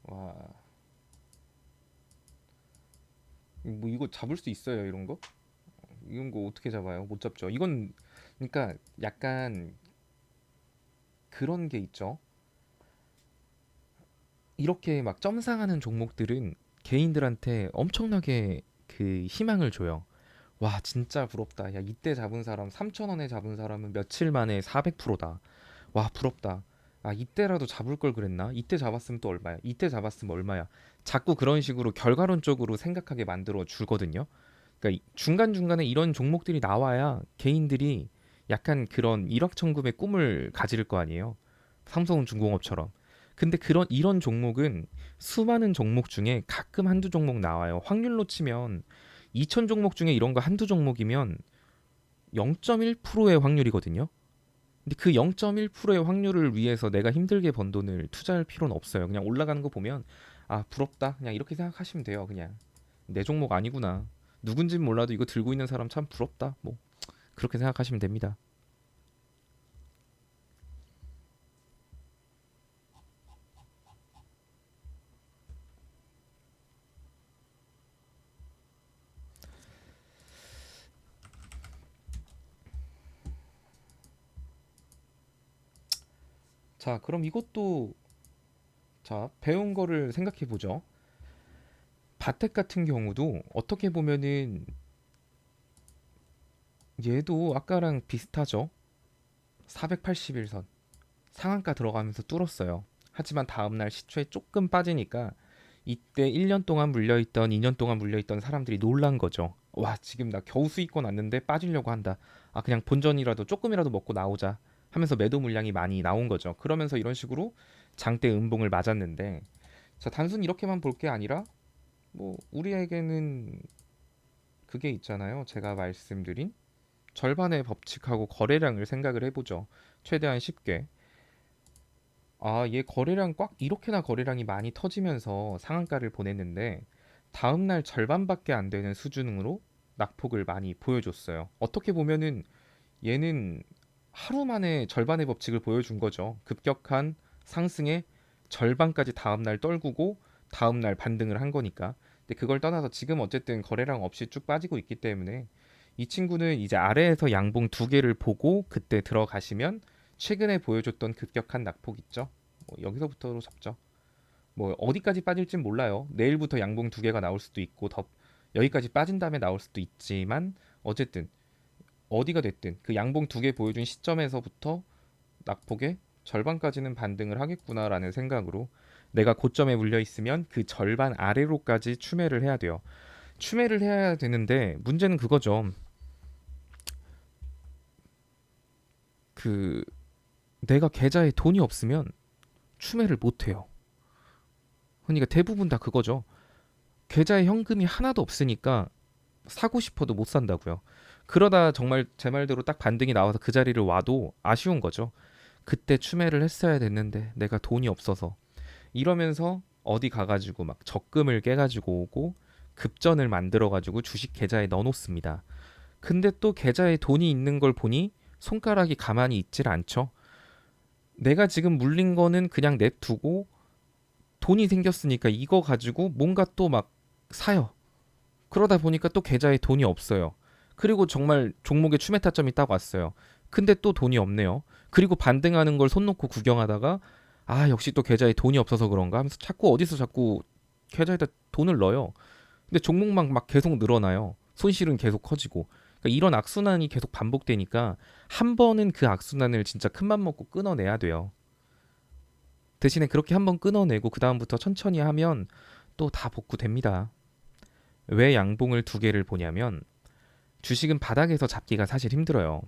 와, 뭐 이거 잡을 수 있어요, 이런 거? 이런 거 어떻게 잡아요? 못 잡죠. 이건 그러니까 약간 그런 게 있죠. 이렇게 막 점상하는 종목들은 개인들한테 엄청나게 그 희망을 줘요. 와, 진짜 부럽다. 야, 이때 잡은 사람 3천 원에 잡은 사람은 며칠 만에 400%다. 와, 부럽다. 아, 이때라도 잡을 걸 그랬나? 이때 잡았으면 또 얼마야? 이때 잡았으면 얼마야? 자꾸 그런 식으로 결과론적으로 생각하게 만들어 주거든요. 그러니까 중간중간에 이런 종목들이 나와야 개인들이 약간 그런 일확천금의 꿈을 가질 거 아니에요. 삼성중공업처럼. 근데 그런 이런 종목은 수많은 종목 중에 가끔 한두 종목 나와요. 확률로 치면 2천 종목 중에 이런 거 한두 종목이면 0.1%의 확률이거든요. 근데 그 0.1%의 확률을 위해서 내가 힘들게 번 돈을 투자할 필요는 없어요. 그냥 올라가는 거 보면 아, 부럽다. 그냥 이렇게 생각하시면 돼요. 그냥 내 종목 아니구나. 누군진 몰라도 이거 들고 있는 사람 참 부럽다. 뭐 그렇게 생각하시면 됩니다. 자, 그럼 이것도 자, 배운 거를 생각해 보죠. 바텍 같은 경우도 어떻게 보면은 얘도 아까랑 비슷하죠. 481선 상한가 들어가면서 뚫었어요. 하지만 다음날 시초에 조금 빠지니까 이때 1년 동안 물려있던 2년 동안 물려있던 사람들이 놀란 거죠. 와, 지금 나 겨우 수익권 왔는데 빠지려고 한다. 아, 그냥 본전이라도 조금이라도 먹고 나오자 하면서 매도 물량이 많이 나온 거죠. 그러면서 이런 식으로 장대 음봉을 맞았는데 자, 단순히 이렇게만 볼 게 아니라 뭐 우리에게는 그게 있잖아요. 제가 말씀드린 절반의 법칙하고 거래량을 생각을 해보죠. 최대한 쉽게. 아, 얘 거래량 꽉 이렇게나 거래량이 많이 터지면서 상한가를 보냈는데 다음날 절반밖에 안 되는 수준으로 낙폭을 많이 보여줬어요. 어떻게 보면은 얘는 하루 만에 절반의 법칙을 보여준 거죠. 급격한 상승의 절반까지 다음날 떨구고 다음날 반등을 한 거니까. 근데 그걸 떠나서 지금 어쨌든 거래량 없이 쭉 빠지고 있기 때문에 이 친구는 이제 아래에서 양봉 두 개를 보고 그때 들어가시면 최근에 보여줬던 급격한 낙폭 있죠. 뭐 여기서부터로 잡죠. 뭐 어디까지 빠질진 몰라요. 내일부터 양봉 두 개가 나올 수도 있고 더 여기까지 빠진 다음에 나올 수도 있지만 어쨌든 어디가 됐든 그 양봉 두 개 보여준 시점에서부터 낙폭의 절반까지는 반등을 하겠구나라는 생각으로 내가 고점에 물려 있으면 그 절반 아래로까지 추매를 해야 돼요. 추매를 해야 되는데 문제는 그거죠. 그 내가 계좌에 돈이 없으면 추매를 못 해요. 그러니까 대부분 다 그거죠. 계좌에 현금이 하나도 없으니까 사고 싶어도 못 산다고요. 그러다 정말 제 말대로 딱 반등이 나와서 그 자리를 와도 아쉬운 거죠. 그때 추매를 했어야 됐는데 내가 돈이 없어서 이러면서 어디 가가지고 막 적금을 깨가지고 오고 급전을 만들어가지고 주식 계좌에 넣어놓습니다. 근데 또 계좌에 돈이 있는 걸 보니 손가락이 가만히 있질 않죠. 내가 지금 물린 거는 그냥 냅두고 돈이 생겼으니까 이거 가지고 뭔가 또 막 사요. 그러다 보니까 또 계좌에 돈이 없어요. 그리고 정말 종목에 추매 타점이 딱 왔어요. 근데 또 돈이 없네요. 그리고 반등하는 걸 손 놓고 구경하다가 아 역시 또 계좌에 돈이 없어서 그런가 하면서 자꾸 어디서 자꾸 계좌에다 돈을 넣어요. 근데 종목만 막 계속 늘어나요. 손실은 계속 커지고. 그러니까 이런 악순환이 계속 반복되니까 한 번은 그 악순환을 진짜 큰맘 먹고 끊어내야 돼요. 대신에 그렇게 한번 끊어내고 그 다음부터 천천히 하면 또 다 복구됩니다. 왜 양봉을 두 개를 보냐면 주식은 바닥에서 잡기가 사실 힘들어요.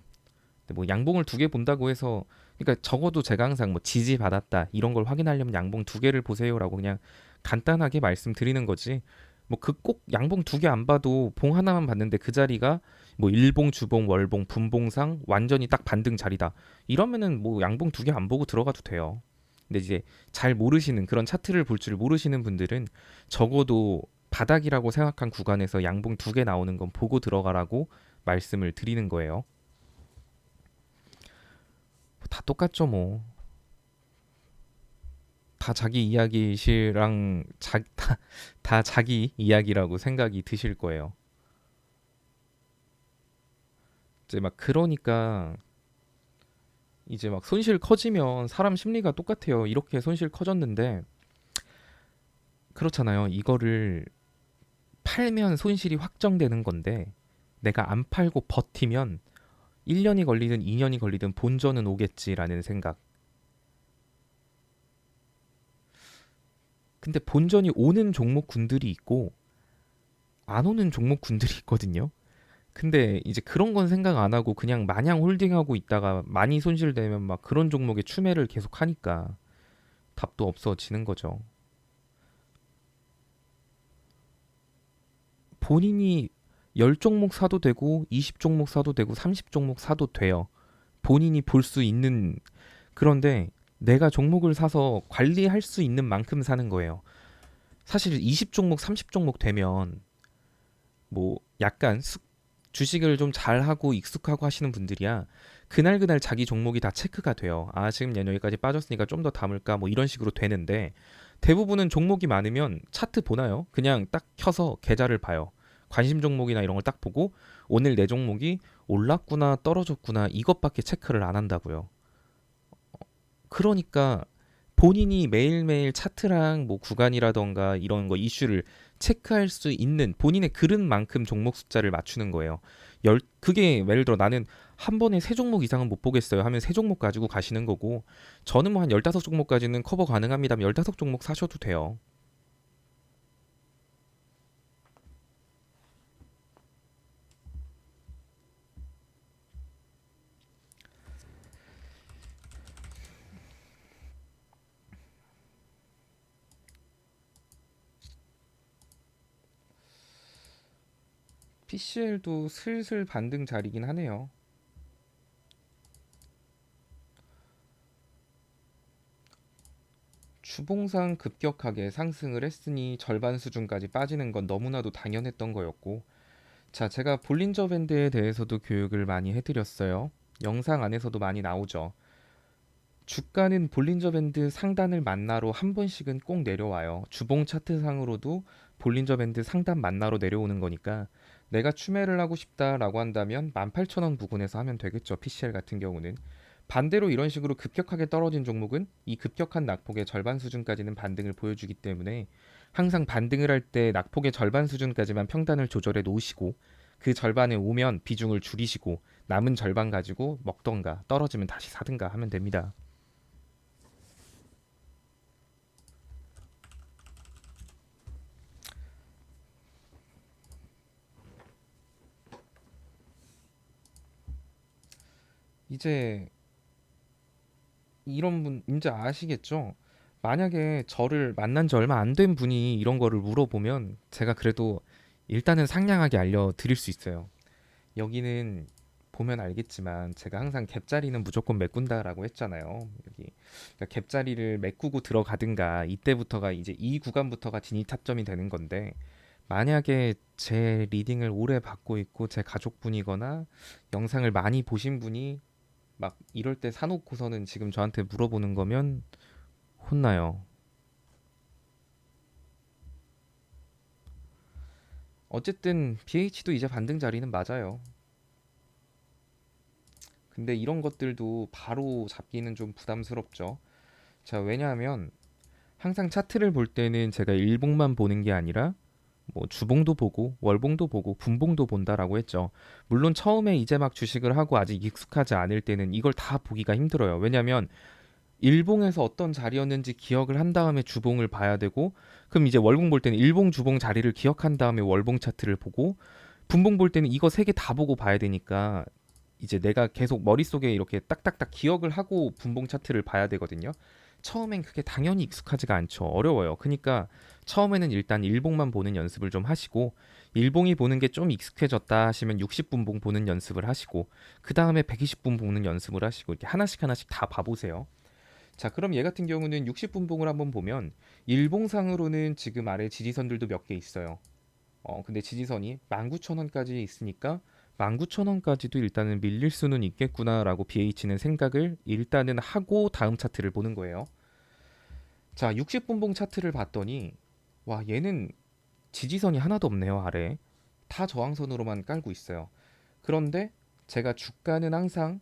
근데 뭐 양봉을 두 개 본다고 해서 그러니까 적어도 제가 항상 뭐 지지 받았다 이런 걸 확인하려면 양봉 두 개를 보세요라고 그냥 간단하게 말씀드리는 거지. 뭐 그 꼭 양봉 두 개 안 봐도 봉 하나만 봤는데 그 자리가 뭐 일봉, 주봉, 월봉, 분봉상 완전히 딱 반등 자리다. 이러면은 뭐 양봉 두 개 안 보고 들어가도 돼요. 근데 이제 잘 모르시는 그런 차트를 볼 줄 모르시는 분들은 적어도 바닥이라고 생각한 구간에서 양봉 두 개 나오는 건 보고 들어가라고 말씀을 드리는 거예요. 다 똑같죠 뭐. 다 자기 이야기시랑 다 자기 이야기라고 생각이 드실 거예요. 이제 막 그러니까 이제 막 손실 커지면 사람 심리가 똑같아요. 이렇게 손실 커졌는데 그렇잖아요. 이거를 팔면 손실이 확정되는 건데 내가 안 팔고 버티면 1년이 걸리든 2년이 걸리든 본전은 오겠지라는 생각. 근데 본전이 오는 종목군들이 있고 안 오는 종목군들이 있거든요. 근데 이제 그런 건 생각 안 하고 그냥 마냥 홀딩하고 있다가 많이 손실되면 막 그런 종목에 추매를 계속 하니까 답도 없어지는 거죠. 본인이 10종목 사도 되고 20종목 사도 되고 30종목 사도 돼요. 본인이 볼 수 있는 그런데 내가 종목을 사서 관리할 수 있는 만큼 사는 거예요. 사실 20종목, 30종목 되면 뭐 약간 주식을 좀 잘하고 익숙하고 하시는 분들이야 그날 자기 종목이 다 체크가 돼요. 아 지금 얘 여기까지 빠졌으니까 좀 더 담을까 뭐 이런 식으로 되는데 대부분은 종목이 많으면 차트 보나요? 그냥 딱 켜서 계좌를 봐요. 관심 종목이나 이런 걸 딱 보고 오늘 내 종목이 올랐구나 떨어졌구나 이것밖에 체크를 안 한다고요. 그러니까 본인이 매일매일 차트랑 뭐 구간이라던가 이런 거 이슈를 체크할 수 있는 본인의 그릇만큼 종목 숫자를 맞추는 거예요. 그게 예를 들어 나는 한 번에 세 종목 이상은 못 보겠어요 하면 세 종목 가지고 가시는 거고 저는 뭐 한 15종목까지는 커버 가능합니다면 15종목 사셔도 돼요. PCL도 슬슬 반등 자리긴 하네요. 주봉상 급격하게 상승을 했으니 절반 수준까지 빠지는 건 너무나도 당연했던 거였고 자, 제가 볼린저 밴드에 대해서도 교육을 많이 해드렸어요. 영상 안에서도 많이 나오죠. 주가는 볼린저 밴드 상단을 만나러 한 번씩은 꼭 내려와요. 주봉 차트상으로도 볼린저 밴드 상단 만나러 내려오는 거니까 내가 추매를 하고 싶다라고 한다면 18,000원 부근에서 하면 되겠죠. PCL 같은 경우는. 반대로 이런 식으로 급격하게 떨어진 종목은 이 급격한 낙폭의 절반 수준까지는 반등을 보여주기 때문에 항상 반등을 할 때 낙폭의 절반 수준까지만 평단을 조절해 놓으시고 그 절반에 오면 비중을 줄이시고 남은 절반 가지고 먹던가 떨어지면 다시 사든가 하면 됩니다. 이제 이런 분 이제 아시겠죠? 만약에 저를 만난 지 얼마 안 된 분이 이런 거를 물어보면 제가 그래도 일단은 상냥하게 알려드릴 수 있어요. 여기는 보면 알겠지만 제가 항상 갭자리는 무조건 메꾼다라고 했잖아요. 여기 그러니까 갭자리를 메꾸고 들어가든가 이때부터가 이제 이 구간부터가 진입 타점이 되는 건데 만약에 제 리딩을 오래 받고 있고 제 가족분이거나 영상을 많이 보신 분이 막 이럴 때 사놓고서는 지금 저한테 물어보는 거면 혼나요. 어쨌든 BH도 이제 반등 자리는 맞아요. 근데 이런 것들도 바로 잡기는 좀 부담스럽죠. 자, 왜냐하면 항상 차트를 볼 때는 제가 일봉만 보는 게 아니라 뭐 주봉도 보고 월봉도 보고 분봉도 본다라고 했죠. 물론 처음에 이제 막 주식을 하고 아직 익숙하지 않을 때는 이걸 다 보기가 힘들어요. 왜냐하면 일봉에서 어떤 자리였는지 기억을 한 다음에 주봉을 봐야 되고, 그럼 이제 월봉 볼 때는 일봉 주봉 자리를 기억한 다음에 월봉 차트를 보고, 분봉 볼 때는 이거 세 개 다 보고 봐야 되니까 이제 내가 계속 머릿속에 이렇게 딱딱딱 기억을 하고 분봉 차트를 봐야 되거든요. 처음엔 그게 당연히 익숙하지가 않죠. 어려워요. 그러니까 처음에는 일단 일봉만 보는 연습을 좀 하시고, 일봉이 보는 게 좀 익숙해졌다 하시면 60분봉 보는 연습을 하시고, 그 다음에 120분 보는 연습을 하시고, 이렇게 하나씩 하나씩 다 봐보세요. 자, 그럼 얘 같은 경우는 60분봉을 한번 보면 일봉상으로는 지금 아래 지지선들도 몇 개 있어요. 근데 지지선이 19,000원까지 있으니까 19,000원까지도 일단은 밀릴 수는 있겠구나라고 BH는 생각을 일단은 하고 다음 차트를 보는 거예요. 자, 60분봉 차트를 봤더니 와, 얘는 지지선이 하나도 없네요, 아래. 다 저항선으로만 깔고 있어요. 그런데 제가 주가는 항상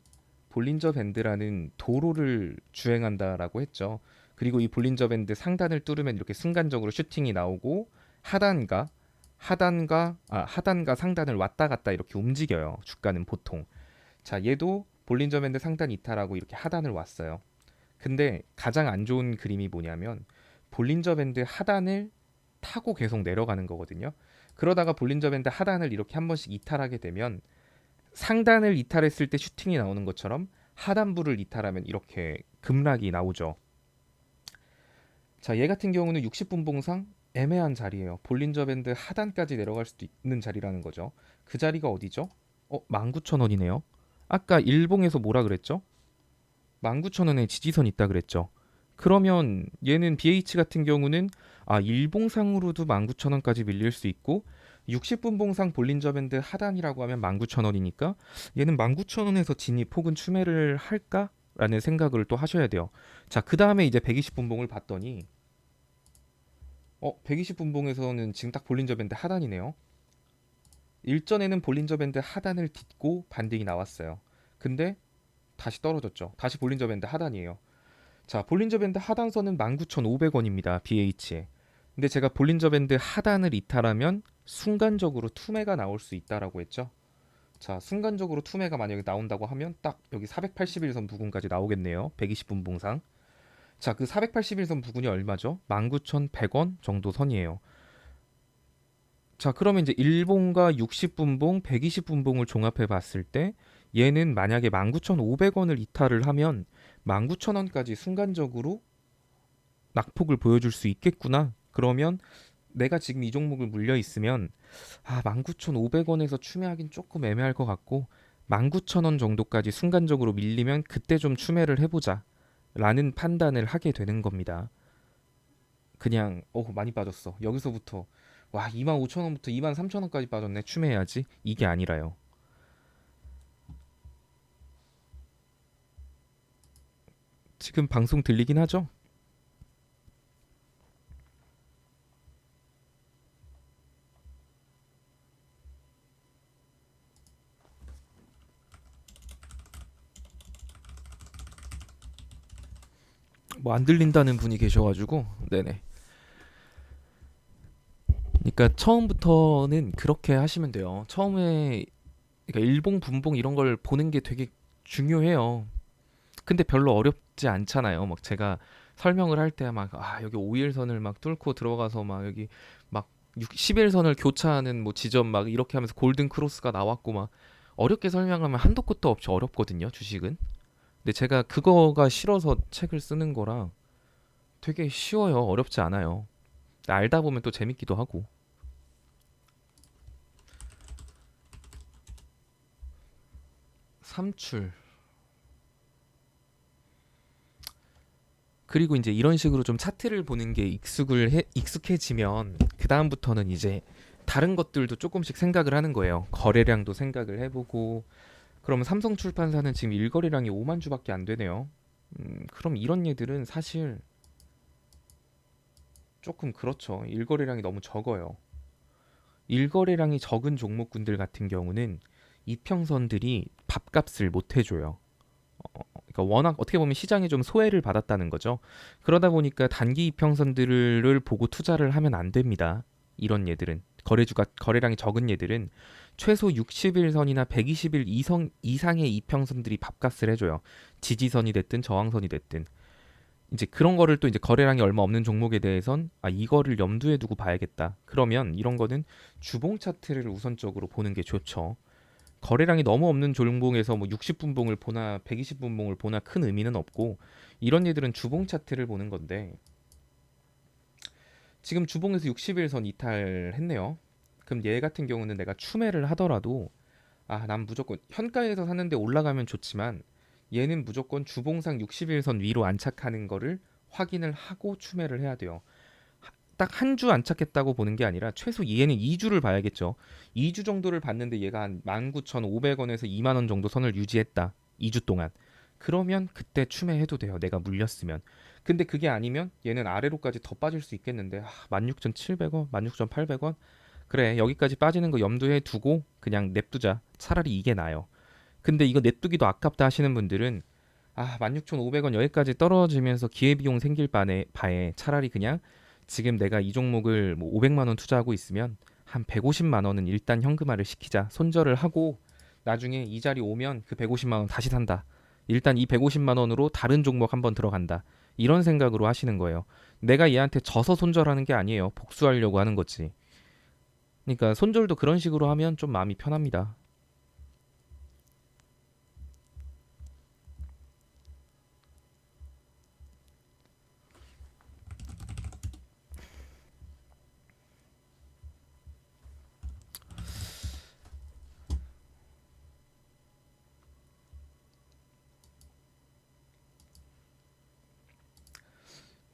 볼린저 밴드라는 도로를 주행한다라고 했죠. 그리고 이 볼린저 밴드 상단을 뚫으면 이렇게 순간적으로 슈팅이 나오고 하단과 상단을 왔다 갔다 이렇게 움직여요. 주가는 보통. 자, 얘도 볼린저 밴드 상단 이탈하고 이렇게 하단을 왔어요. 근데 가장 안 좋은 그림이 뭐냐면 볼린저 밴드 하단을 타고 계속 내려가는 거거든요. 그러다가 볼린저 밴드 하단을 이렇게 한 번씩 이탈하게 되면 상단을 이탈했을 때 슈팅이 나오는 것처럼 하단부를 이탈하면 이렇게 급락이 나오죠. 자, 얘 같은 경우는 60분 봉상 애매한 자리예요. 볼린저 밴드 하단까지 내려갈 수도 있는 자리라는 거죠. 그 자리가 어디죠? 19,000원이네요. 아까 일봉에서 뭐라 그랬죠? 19,000원에 지지선 있다 그랬죠. 그러면 얘는 BH 같은 경우는 일봉상으로도 19,000원까지 밀릴 수 있고 60분 봉상 볼린저 밴드 하단이라고 하면 19,000원이니까 얘는 19,000원에서 진입 혹은 추매를 할까라는 생각을 또 하셔야 돼요. 자, 그 다음에 이제 120분 봉을 봤더니 120분 봉에서는 지금 딱 볼린저 밴드 하단이네요. 일전에는 볼린저 밴드 하단을 딛고 반등이 나왔어요. 근데 다시 떨어졌죠. 다시 볼린저 밴드 하단이에요. 자, 볼린저 밴드 하단선은 19,500원입니다. BH에. 근데 제가 볼린저 밴드 하단을 이탈하면 순간적으로 투매가 나올 수 있다라고 했죠. 자, 순간적으로 투매가 만약에 나온다고 하면 딱 여기 481선 부근까지 나오겠네요. 120분 봉상. 자, 그 481선 부근이 얼마죠? 19,100원 정도 선이에요. 자, 그러면 이제 일봉과 60분봉, 120분봉을 종합해 봤을 때 얘는 만약에 19,500원을 이탈을 하면 19,000원까지 순간적으로 낙폭을 보여줄 수 있겠구나. 그러면 내가 지금 이 종목을 물려 있으면 19,500원에서 추매하긴 조금 애매할 것 같고 19,000원 정도까지 순간적으로 밀리면 그때 좀 추매를 해보자 라는 판단을 하게 되는 겁니다. 그냥 많이 빠졌어. 여기서부터 25,000원부터 23,000원까지 빠졌네. 추매해야지. 이게 아니라요. 지금 방송 들리긴 하죠? 뭐 안 들린다는 분이 계셔가지고 네네. 그러니까 처음부터는 그렇게 하시면 돼요. 처음에 그러니까 일봉, 분봉 이런 걸 보는 게 되게 중요해요. 근데 별로 어렵지 않잖아요. 막 제가 설명을 할 때 막 여기 5일선을 막 뚫고 들어가서 막 여기 막 11선을 교차하는 뭐 지점 막 이렇게 하면서 골든 크로스가 나왔고 막 어렵게 설명하면 한도 끝도 없이 어렵거든요, 주식은. 근데 제가 그거가 싫어서 책을 쓰는 거라 되게 쉬워요. 어렵지 않아요. 알다 보면 또 재밌기도 하고. 삼출. 그리고 이제 이런 식으로 좀 차트를 보는 게 익숙해지면 그 다음부터는 이제 다른 것들도 조금씩 생각을 하는 거예요. 거래량도 생각을 해보고 그러면 삼성출판사는 지금 일거래량이 5만 주밖에 안 되네요. 그럼 이런 얘들은 사실 조금 그렇죠. 일거래량이 너무 적어요. 일거래량이 적은 종목군들 같은 경우는 이평선들이 밥값을 못 해줘요. 그러니까 워낙 어떻게 보면 시장에 좀 소외를 받았다는 거죠. 그러다 보니까 단기 이평선들을 보고 투자를 하면 안 됩니다. 이런 얘들은 거래주가 거래량이 적은 얘들은 최소 60일선이나 120일 이상의 이평선들이 밥값을 해줘요. 지지선이 됐든 저항선이 됐든 이제 그런 거를 또 이제 거래량이 얼마 없는 종목에 대해선 이거를 염두에 두고 봐야겠다. 그러면 이런 거는 주봉 차트를 우선적으로 보는 게 좋죠. 거래량이 너무 없는 종목에서 뭐 60분봉을 보나 120분봉을 보나 큰 의미는 없고 이런 얘들은 주봉 차트를 보는 건데 지금 주봉에서 60일선 이탈했네요. 그럼 얘 같은 경우는 내가 추매를 하더라도 난 무조건 현가에서 샀는데 올라가면 좋지만 얘는 무조건 주봉상 60일선 위로 안착하는 거를 확인을 하고 추매를 해야 돼요. 딱 한 주 안착했다고 보는 게 아니라 최소 얘는 2주를 봐야겠죠. 2주 정도를 봤는데 얘가 한 19,500원에서 2만 원 정도 선을 유지했다. 2주 동안. 그러면 그때 추매해도 돼요. 내가 물렸으면. 근데 그게 아니면 얘는 아래로까지 더 빠질 수 있겠는데 16,700원, 16,800원? 그래 여기까지 빠지는 거 염두에 두고 그냥 냅두자. 차라리 이게 나아요. 근데 이거 냅두기도 아깝다 하시는 분들은 16,500원 여기까지 떨어지면서 기회비용 생길 바에 차라리 그냥 지금 내가 이 종목을 뭐 500만 원 투자하고 있으면 한 150만 원은 일단 현금화를 시키자. 손절을 하고 나중에 이 자리 오면 그 150만 원 다시 산다. 일단 이 150만 원으로 다른 종목 한번 들어간다. 이런 생각으로 하시는 거예요. 내가 얘한테 져서 손절하는 게 아니에요. 복수하려고 하는 거지. 그러니까 손절도 그런 식으로 하면 좀 마음이 편합니다.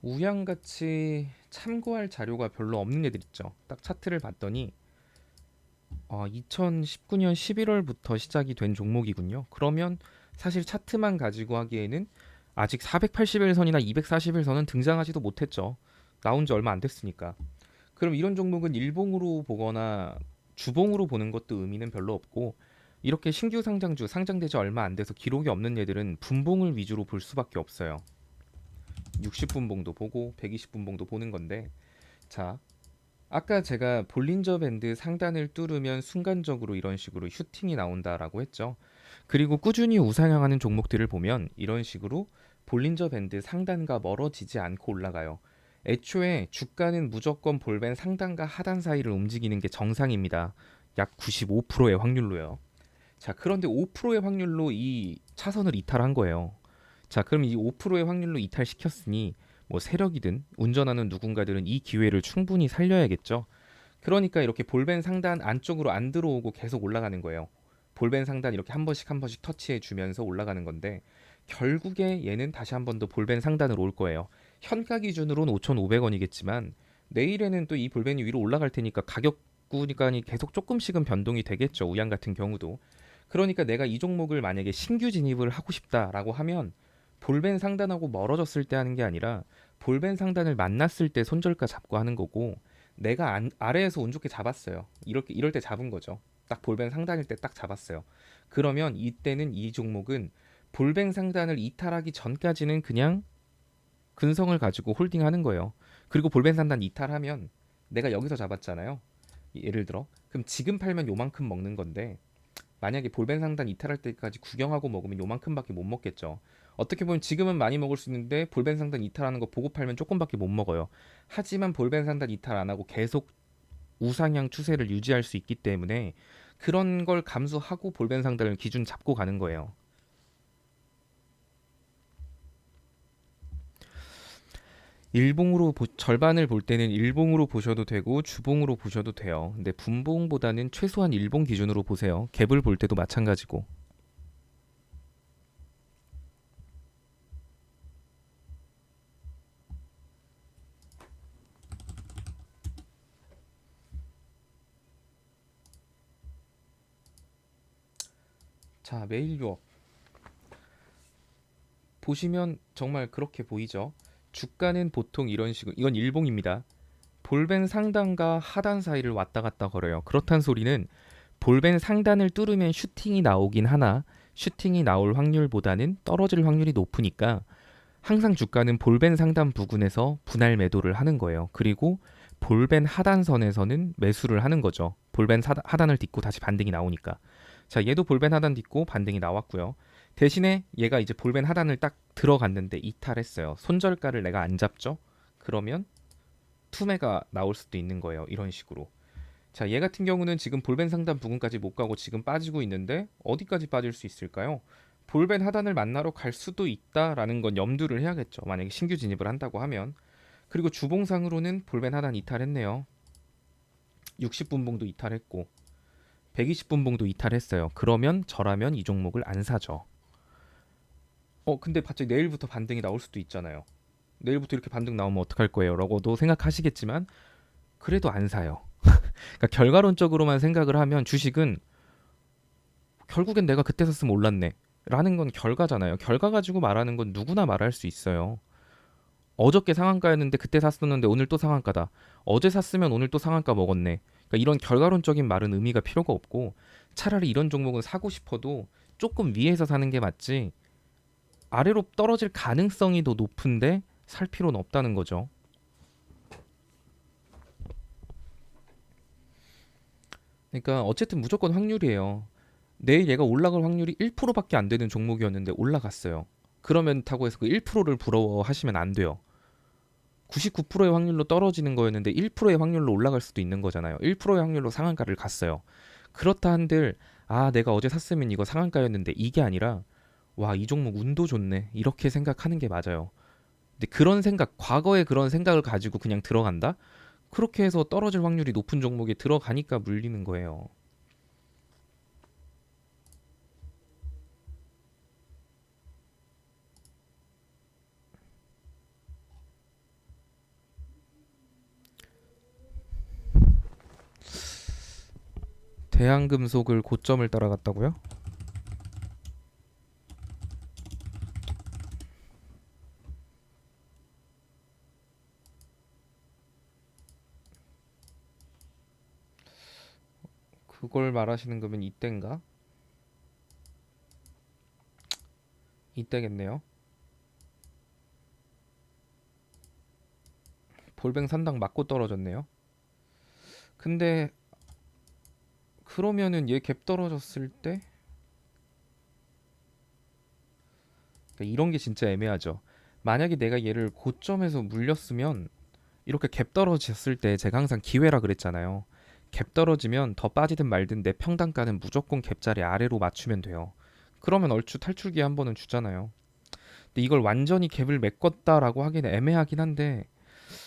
우양같이 참고할 자료가 별로 없는 애들 있죠. 딱 차트를 봤더니 2019년 11월부터 시작이 된 종목이군요. 그러면 사실 차트만 가지고 하기에는 아직 480일선이나 240일선은 등장하지도 못했죠. 나온 지 얼마 안 됐으니까. 그럼 이런 종목은 일봉으로 보거나 주봉으로 보는 것도 의미는 별로 없고 이렇게 신규 상장주 상장되지 얼마 안 돼서 기록이 없는 애들은 분봉을 위주로 볼 수밖에 없어요. 60분봉도 보고 120분봉도 보는 건데 자 아까 제가 볼린저 밴드 상단을 뚫으면 순간적으로 이런 식으로 슈팅이 나온다라고 했죠. 그리고 꾸준히 우상향하는 종목들을 보면 이런 식으로 볼린저 밴드 상단과 멀어지지 않고 올라가요. 애초에 주가는 무조건 볼벤 상단과 하단 사이를 움직이는 게 정상입니다. 약 95%의 확률로요. 자, 그런데 5%의 확률로 이 차선을 이탈한 거예요. 자, 그럼 이 5%의 확률로 이탈시켰으니 뭐 세력이든 운전하는 누군가들은 이 기회를 충분히 살려야겠죠. 그러니까 이렇게 볼벤 상단 안쪽으로 안 들어오고 계속 올라가는 거예요. 볼벤 상단 이렇게 한 번씩 터치해 주면서 올라가는 건데 결국에 얘는 다시 한 번 더 볼벤 상단으로 올 거예요. 현가 기준으로는 5,500원이겠지만 내일에는 또 이 볼벤이 위로 올라갈 테니까 가격 구간이 계속 조금씩은 변동이 되겠죠. 우양 같은 경우도. 그러니까 내가 이 종목을 만약에 신규 진입을 하고 싶다라고 하면 볼벤 상단하고 멀어졌을 때 하는 게 아니라 볼벤 상단을 만났을 때 손절가 잡고 하는 거고 내가 아래에서 운 좋게 잡았어요. 이렇게 이럴 때 잡은 거죠. 딱 볼벤 상단일 때 딱 잡았어요. 그러면 이때는 이 종목은 볼벤 상단을 이탈하기 전까지는 그냥 근성을 가지고 홀딩하는 거예요. 그리고 볼벤 상단 이탈하면 내가 여기서 잡았잖아요. 예를 들어. 그럼 지금 팔면 요만큼 먹는 건데 만약에 볼벤 상단 이탈할 때까지 구경하고 먹으면 요만큼밖에 못 먹겠죠. 어떻게 보면 지금은 많이 먹을 수 있는데 볼벤 상단 이탈하는 거 보고 팔면 조금밖에 못 먹어요. 하지만 볼벤 상단 이탈 안 하고 계속 우상향 추세를 유지할 수 있기 때문에 그런 걸 감수하고 볼벤 상단을 기준 잡고 가는 거예요. 절반을 볼 때는 일봉으로 보셔도 되고 주봉으로 보셔도 돼요. 근데 분봉보다는 최소한 일봉 기준으로 보세요. 갭을 볼 때도 마찬가지고. 자, 매일 유업 보시면 정말 그렇게 보이죠. 주가는 보통 이런 식으로 이건 일봉입니다. 볼벤 상단과 하단 사이를 왔다 갔다 걸어요. 그렇단 소리는 볼벤 상단을 뚫으면 슈팅이 나오긴 하나 슈팅이 나올 확률보다는 떨어질 확률이 높으니까 항상 주가는 볼벤 상단 부근에서 분할 매도를 하는 거예요. 그리고 볼벤 하단선에서는 매수를 하는 거죠. 하단을 딛고 다시 반등이 나오니까. 자, 얘도 볼벤 하단 딛고 반등이 나왔고요. 대신에 얘가 이제 볼벤 하단을 딱 들어갔는데 이탈했어요. 손절가를 내가 안 잡죠? 그러면 투매가 나올 수도 있는 거예요. 이런 식으로. 자, 얘 같은 경우는 지금 볼벤 상단 부근까지 못 가고 지금 빠지고 있는데 어디까지 빠질 수 있을까요? 볼벤 하단을 만나러 갈 수도 있다라는 건 염두를 해야겠죠. 만약에 신규 진입을 한다고 하면. 그리고 주봉상으로는 볼벤 하단 이탈했네요. 60분봉도 이탈했고 120분봉도 이탈했어요. 그러면 저라면 이 종목을 안 사죠. 근데 갑자기 내일부터 반등이 나올 수도 있잖아요. 내일부터 이렇게 반등 나오면 어떡할 거예요? 라고도 생각하시겠지만 그래도 안 사요. 그러니까 결과론적으로만 생각을 하면 주식은 결국엔 내가 그때 샀으면 올랐네 라는 건 결과잖아요. 결과 가지고 말하는 건 누구나 말할 수 있어요. 어저께 상한가였는데 그때 샀었는데 오늘 또 상한가다. 어제 샀으면 오늘 또 상한가 먹었네. 그러니까 이런 결과론적인 말은 의미가 필요가 없고 차라리 이런 종목은 사고 싶어도 조금 위에서 사는 게 맞지 아래로 떨어질 가능성이 더 높은데 살 필요는 없다는 거죠. 그러니까 어쨌든 무조건 확률이에요. 내일 얘가 올라갈 확률이 1%밖에 안 되는 종목이었는데 올라갔어요. 그러면 타고 해서 그 1%를 부러워하시면 안 돼요. 99%의 확률로 떨어지는 거였는데 1%의 확률로 올라갈 수도 있는 거잖아요. 1%의 확률로 상한가를 갔어요. 그렇다 한들 내가 어제 샀으면 이거 상한가였는데 이게 아니라 와, 이 종목 운도 좋네. 이렇게 생각하는 게 맞아요. 근데 그런 생각, 과거에 그런 생각을 가지고 그냥 들어간다? 그렇게 해서 떨어질 확률이 높은 종목에 들어가니까 물리는 거예요. 대한금속을 고점을 따라갔다고요? 그걸 말하시는 거면 이때인가? 이때겠네요. 볼뱅 산당 맞고 떨어졌네요. 근데 그러면은 얘 갭 떨어졌을 때 그러니까 이런 게 진짜 애매하죠. 만약에 내가 얘를 고점에서 물렸으면 이렇게 갭 떨어졌을 때 제가 항상 기회라 그랬잖아요. 갭 떨어지면 더 빠지든 말든 내 평단가는 무조건 갭자리 아래로 맞추면 돼요. 그러면 얼추 탈출기 한 번은 주잖아요. 근데 이걸 완전히 갭을 메꿨다라고 하기는 애매하긴 한데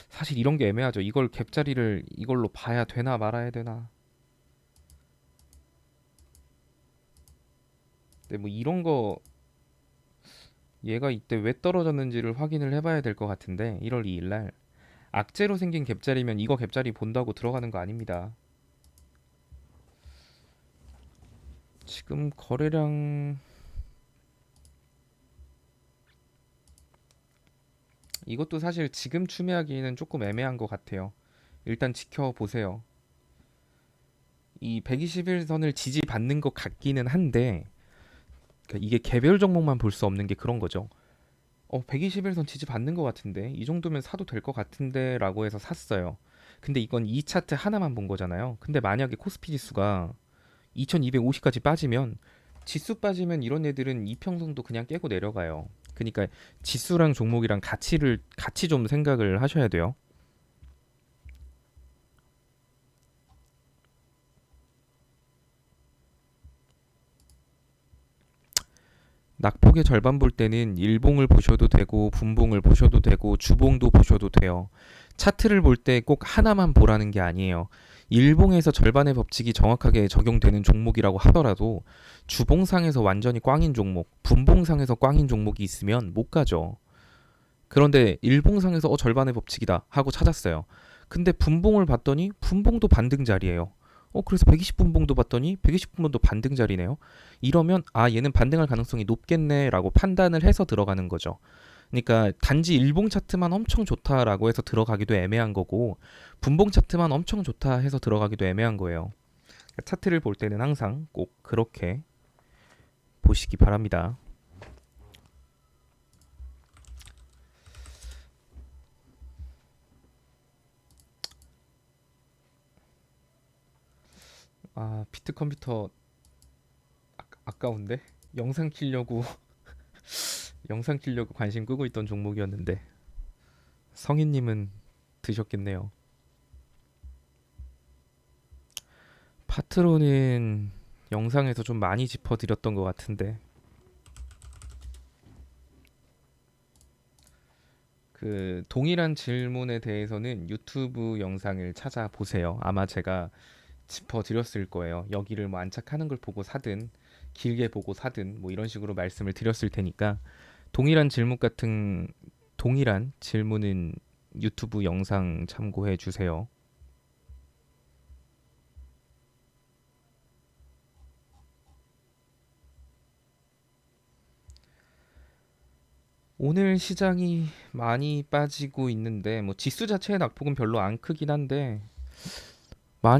사실 이런 게 애매하죠. 이걸 갭자리를 이걸로 봐야 되나 말아야 되나. 근데 뭐 이런 거 얘가 이때 왜 떨어졌는지를 확인을 해봐야 될 것 같은데 1월 2일 날 악재로 생긴 갭자리면 이거 갭자리 본다고 들어가는 거 아닙니다. 지금 거래량 이것도 사실 지금 추매하기는 조금 애매한 것 같아요. 일단 지켜보세요. 이 121선을 지지받는 것 같기는 한데 그러니까 이게 개별 종목만 볼 수 없는 게 그런 거죠. 121선 지지받는 것 같은데 이 정도면 사도 될 것 같은데 라고 해서 샀어요. 근데 이건 이 차트 하나만 본 거잖아요. 근데 만약에 코스피 지수가 2250까지 빠지면 지수 빠지면 이런 애들은 이평선도 그냥 깨고 내려가요. 그러니까 지수랑 종목이랑 가치를 같이 좀 생각을 하셔야 돼요. 낙폭의 절반 볼 때는 일봉을 보셔도 되고 분봉을 보셔도 되고 주봉도 보셔도 돼요. 차트를 볼 때 꼭 하나만 보라는 게 아니에요. 일봉에서 절반의 법칙이 정확하게 적용되는 종목이라고 하더라도 주봉상에서 완전히 꽝인 종목, 분봉상에서 꽝인 종목이 있으면 못 가죠. 그런데 일봉상에서 절반의 법칙이다 하고 찾았어요. 근데 분봉을 봤더니 분봉도 반등 자리예요. 그래서 120분봉도 봤더니 120분봉도 반등 자리네요. 이러면 얘는 반등할 가능성이 높겠네라고 판단을 해서 들어가는 거죠. 그러니까 단지 일봉 차트만 엄청 좋다라고 해서 들어가기도 애매한 거고 분봉 차트만 엄청 좋다 해서 들어가기도 애매한 거예요. 그러니까 차트를 볼 때는 항상 꼭 그렇게 보시기 바랍니다. 비트 컴퓨터 아까운데 영상 키려고 영상 키려고 관심 끄고 있던 종목이었는데 성인님은 드셨겠네요. 파트로는 영상에서 좀 많이 짚어드렸던 것 같은데 그 동일한 질문에 대해서는 유튜브 영상을 찾아보세요. 아마 제가 짚어드렸을 거예요. 여기를 뭐 안착하는 걸 보고 사든 길게 보고 사든 뭐 이런 식으로 말씀을 드렸을 테니까 동일한 질문 같은 동일한 질문은 유튜브 영상 참고해 주세요. 오늘 시장이 많이 빠지고 있는데 뭐 지수 자체의 낙폭은 별로 안 크긴 한데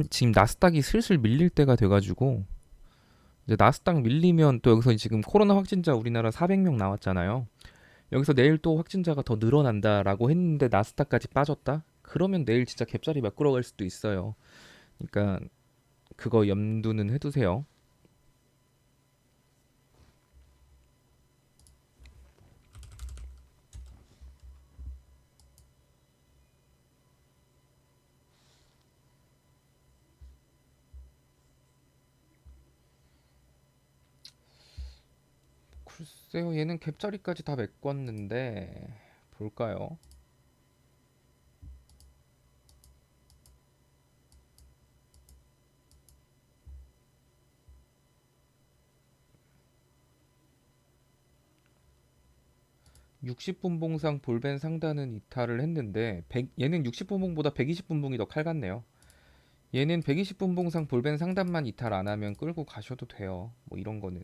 지금 나스닥이 슬슬 밀릴 때가 돼가지고 이제 나스닥 밀리면 또 여기서 지금 코로나 확진자 우리나라 400명 나왔잖아요. 여기서 내일 또 확진자가 더 늘어난다라고 했는데 나스닥까지 빠졌다? 그러면 내일 진짜 갭자리 막 끌어갈 수도 있어요. 그러니까 그거 염두는 해두세요. 글쎄요, 얘는 갭자리까지 다 메꿨는데 볼까요? 60분봉상 볼벤 상단은 이탈을 했는데 얘는 60분봉보다 120분봉이 더 칼 같네요. 얘는 120분봉상 볼벤 상단만 이탈 안 하면 끌고 가셔도 돼요. 뭐 이런 거는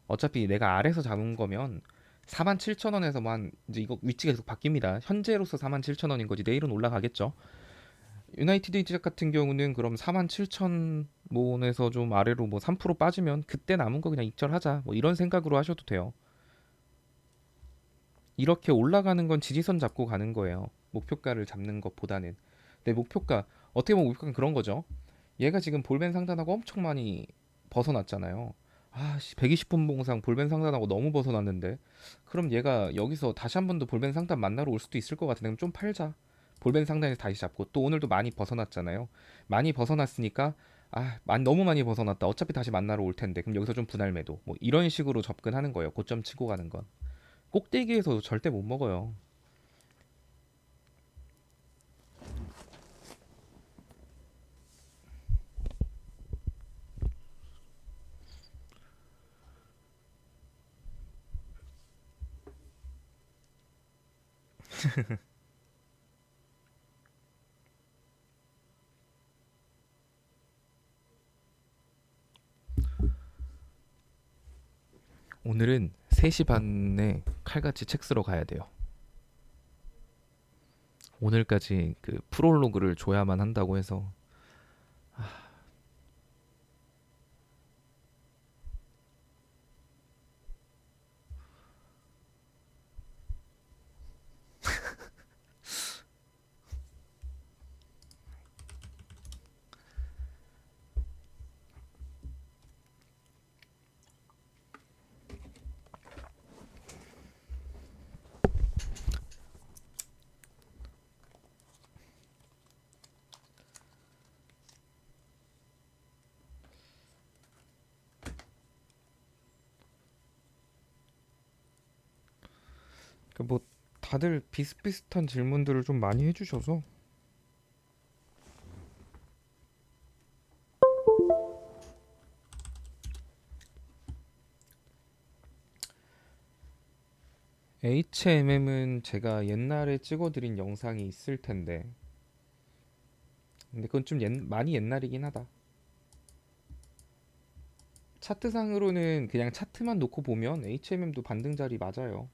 어차피 내가 아래서 잡은 거면 47,000원에서만 이제 이거 위치가 계속 바뀝니다. 현재로서 47,000원인 거지 내일은 올라가겠죠. 유나이티드 이지작 같은 경우는 그럼 47,000원에서 좀 아래로 뭐 3% 빠지면 그때 남은 거 그냥 익절하자. 뭐 이런 생각으로 하셔도 돼요. 이렇게 올라가는 건 지지선 잡고 가는 거예요. 목표가를 잡는 것보다는. 내 목표가 어떻게 보면 목표가는 그런 거죠. 얘가 지금 볼벤 상단하고 엄청 많이 벗어났잖아요. 120분 봉상 볼벤 상단하고 너무 벗어났는데 그럼 얘가 여기서 다시 한 번 더 볼벤 상단 만나러 올 수도 있을 것 같은데 그럼 좀 팔자. 볼벤 상단에서 다시 잡고 또 오늘도 많이 벗어났잖아요. 많이 벗어났으니까 너무 많이 벗어났다. 어차피 다시 만나러 올 텐데 그럼 여기서 좀 분할 매도. 뭐 이런 식으로 접근하는 거예요. 고점 치고 가는 건. 꼭대기에서 절대 못 먹어요. 오늘은 3시 반에 칼같이 책 쓰러 가야 돼요. 오늘까지 그 프롤로그를 줘야만 한다고 해서 뭐 다들 비슷비슷한 질문들을 좀 많이 해주셔서 HMM은 제가 옛날에 찍어드린 영상이 있을 텐데 근데 그건 좀 많이 옛날이긴 하다. 차트상으로는 그냥 차트만 놓고 보면 HMM도 반등 자리 맞아요.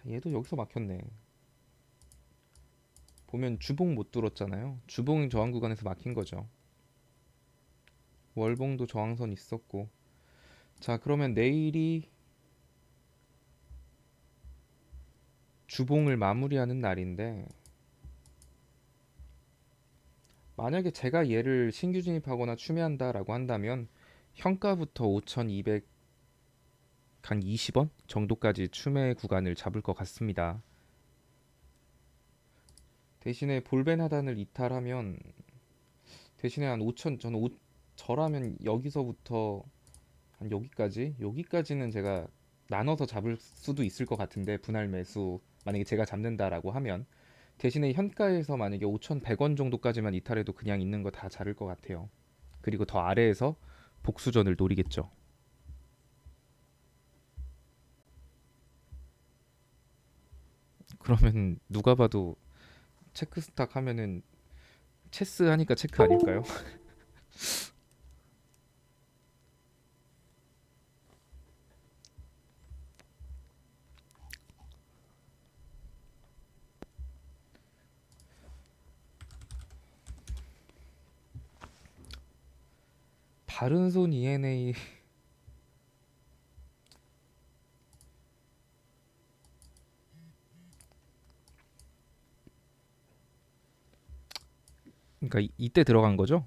얘도 여기서 막혔네. 보면 주봉 못 뚫었잖아요. 주봉 저항 구간에서 막힌 거죠. 월봉도 저항선 있었고. 자, 그러면 내일이 주봉을 마무리하는 날인데 만약에 제가 얘를 신규 진입하거나 추매한다라고 한다면 현가부터 5,200 한 20원 정도까지 추매 구간을 잡을 것 같습니다. 대신에 볼벤 하단을 이탈하면 대신에 한 5천 저는 저라면 여기서부터 한 여기까지는 제가 나눠서 잡을 수도 있을 것 같은데 분할 매수 만약에 제가 잡는다라고 하면 대신에 현가에서 만약에 5,100원 정도까지만 이탈해도 그냥 있는 거 다 자를 것 같아요. 그리고 더 아래에서 복수전을 노리겠죠. 그러면 누가 봐도 체크 스탁 하면은 체스 하니까 체크 아닐까요? 바른손 ENA 그러니까 이때 들어간 거죠?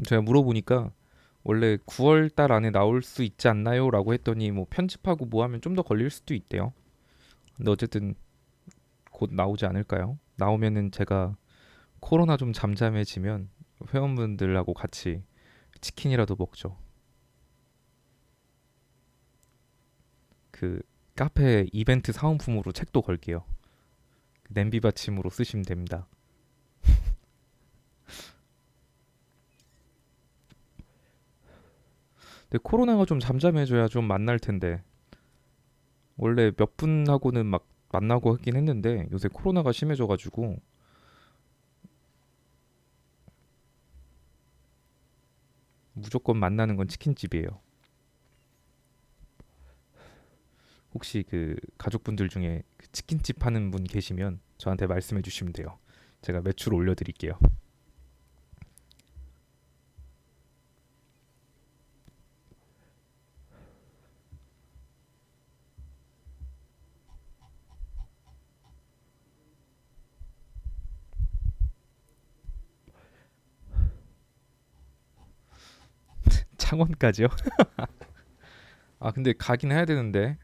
제가 물어보니까 원래 9월 달 안에 나올 수 있지 않나요?라고 했더니 뭐 편집하고 뭐 하면 좀 더 걸릴 수도 있대요. 근데 어쨌든 곧 나오지 않을까요? 나오면은 제가 코로나 좀 잠잠해지면 회원분들하고 같이 치킨이라도 먹죠. 그 카페 이벤트 사은품으로 책도 걸게요. 냄비 받침으로 쓰시면 됩니다. 근데 코로나가 좀 잠잠해져야 좀 만날 텐데 원래 몇 분하고는 막 만나고 하긴 했는데 요새 코로나가 심해져가지고 무조건 만나는 건 치킨집이에요. 혹시 그 가족분들 중에 그 치킨집 하는 분 계시면 저한테 말씀해 주시면 돼요. 제가 매출 올려드릴게요. 창원까지요? 아 근데 가긴 해야 되는데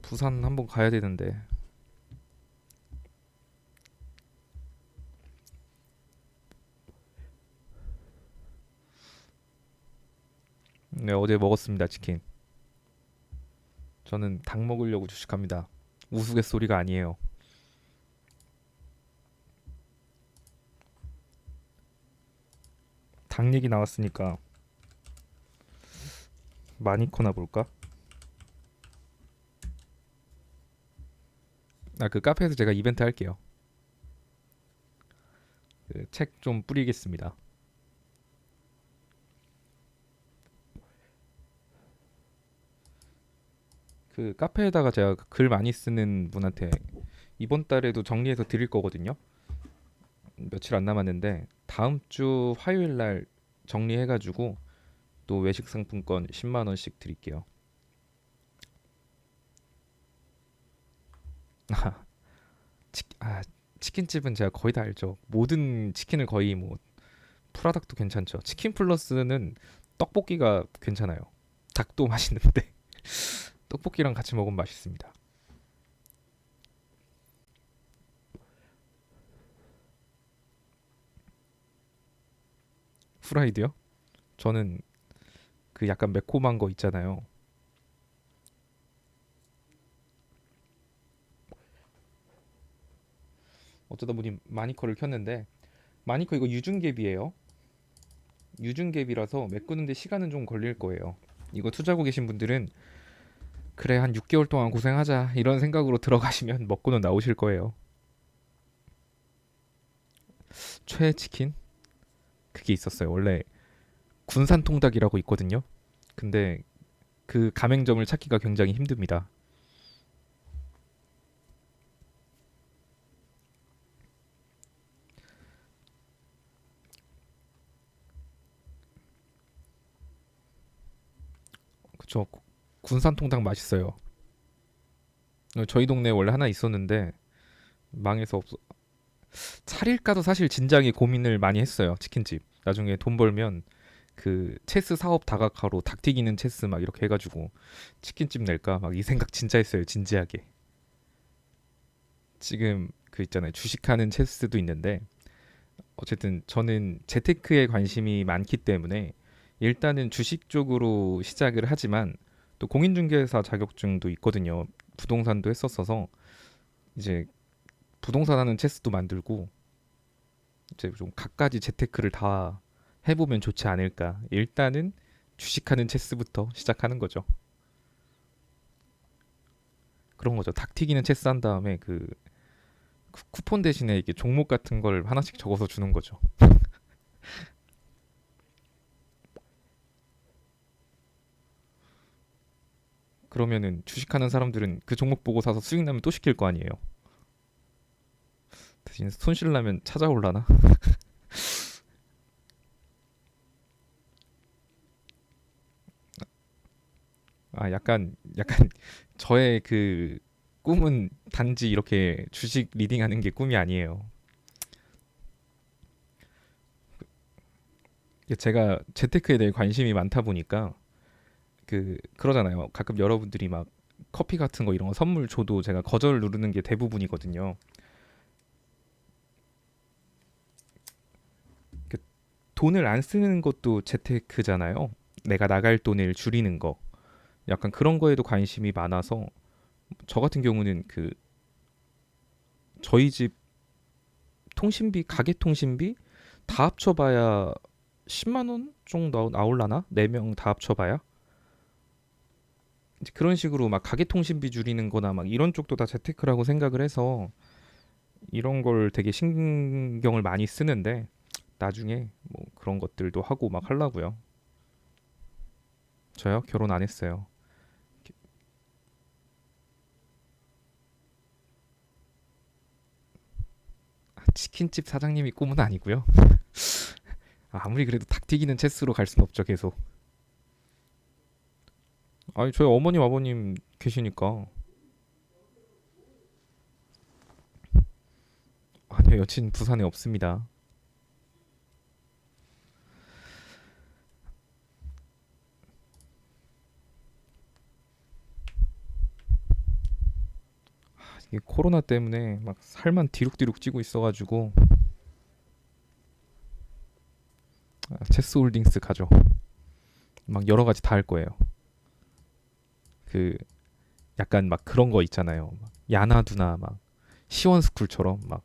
부산 한번 가야 되는데 네 어제 먹었습니다 치킨. 저는 닭 먹으려고 주식합니다. 우스갯소리가 아니에요. 닭 얘기 나왔으니까 마니코나 볼까? 아 그 카페에서 제가 이벤트 할게요. 그 책 좀 뿌리겠습니다. 그 카페에다가 제가 글 많이 쓰는 분한테 이번 달에도 정리해서 드릴 거거든요. 며칠 안 남았는데 다음 주 화요일 날 정리해가지고 또 외식 상품권 10만 원씩 드릴게요. 아 치킨집은 제가 거의 다 알죠. 모든 치킨을 거의 뭐 프라닭도 괜찮죠. 치킨 플러스는 떡볶이가 괜찮아요. 닭도 맛있는데 떡볶이랑 같이 먹으면 맛있습니다. 후라이드요? 저는 그 약간 매콤한 거 있잖아요. 어쩌다 보니 마니커를 켰는데 마니커 이거 유중갭이에요. 유중갭이라서 메꾸는데 시간은 좀 걸릴 거예요. 이거 투자하고 계신 분들은 그래 한 6개월 동안 고생하자 이런 생각으로 들어가시면 먹고는 나오실 거예요. 최치킨 그게 있었어요. 원래 군산통닭이라고 있거든요. 근데 그 가맹점을 찾기가 굉장히 힘듭니다. 그쵸? 군산통닭 맛있어요. 저희 동네에 원래 하나 있었는데 망해서 차릴까도 사실 진작에 고민을 많이 했어요. 치킨집. 나중에 돈 벌면 그 체스 사업 다각화로 닭 튀기는 체스 막 이렇게 해가지고 치킨집 낼까 막 이 생각 진짜 했어요. 진지하게. 지금 그 있잖아요. 주식하는 체스도 있는데 어쨌든 저는 재테크에 관심이 많기 때문에 일단은 주식 쪽으로 시작을 하지만 또 공인중개사 자격증도 있거든요. 부동산도 했었어서 이제 부동산 하는 체스도 만들고 이제 좀 갖가지 재테크를 다 해보면 좋지 않을까. 일단은 주식하는 체스부터 시작하는 거죠. 그런 거죠. 닭 튀기는 체스 한 다음에 그 쿠폰 대신에 이게 종목 같은 걸 하나씩 적어서 주는 거죠. 그러면은 주식하는 사람들은 그 종목 보고 사서 수익 나면 또 시킬 거 아니에요. 대신 손실 나면 찾아올라나? 아 약간 저의 그 꿈은 단지 이렇게 주식 리딩하는 게 꿈이 아니에요. 제가 재테크에 대해 관심이 많다 보니까 그러잖아요. 가끔 여러분들이 막 커피 같은 거 이런 거 선물 줘도 제가 거절 누르는 게 대부분이거든요. 그 돈을 안 쓰는 것도 재테크잖아요. 내가 나갈 돈을 줄이는 거. 약간 그런 거에도 관심이 많아서 저 같은 경우는 그 저희 집 통신비, 가계 통신비 다 합쳐봐야 10만 원 정도 나올라나? 4명 다 합쳐봐야? 이제 그런 식으로 막 가계 통신비 줄이는 거나 막 이런 쪽도 다 재테크라고 생각을 해서 이런 걸 되게 신경을 많이 쓰는데 나중에 뭐 그런 것들도 하고 막 하려고요. 저요? 결혼 안 했어요. 치킨집 사장님이 꿈은 아니고요. 아무리 그래도 닭 튀기는 체스로 갈 순 없죠, 계속. 아니, 저희 어머님, 아버님 계시니까. 아니요, 여친 부산에 없습니다. 이게 코로나 때문에 막 살만 뒤룩뒤룩 찌고 있어가지고 체스 홀딩스 가죠. 막 여러 가지 다 할 거예요. 그 약간 막 그런 거 있잖아요. 막 야나두나 막 시원스쿨처럼 막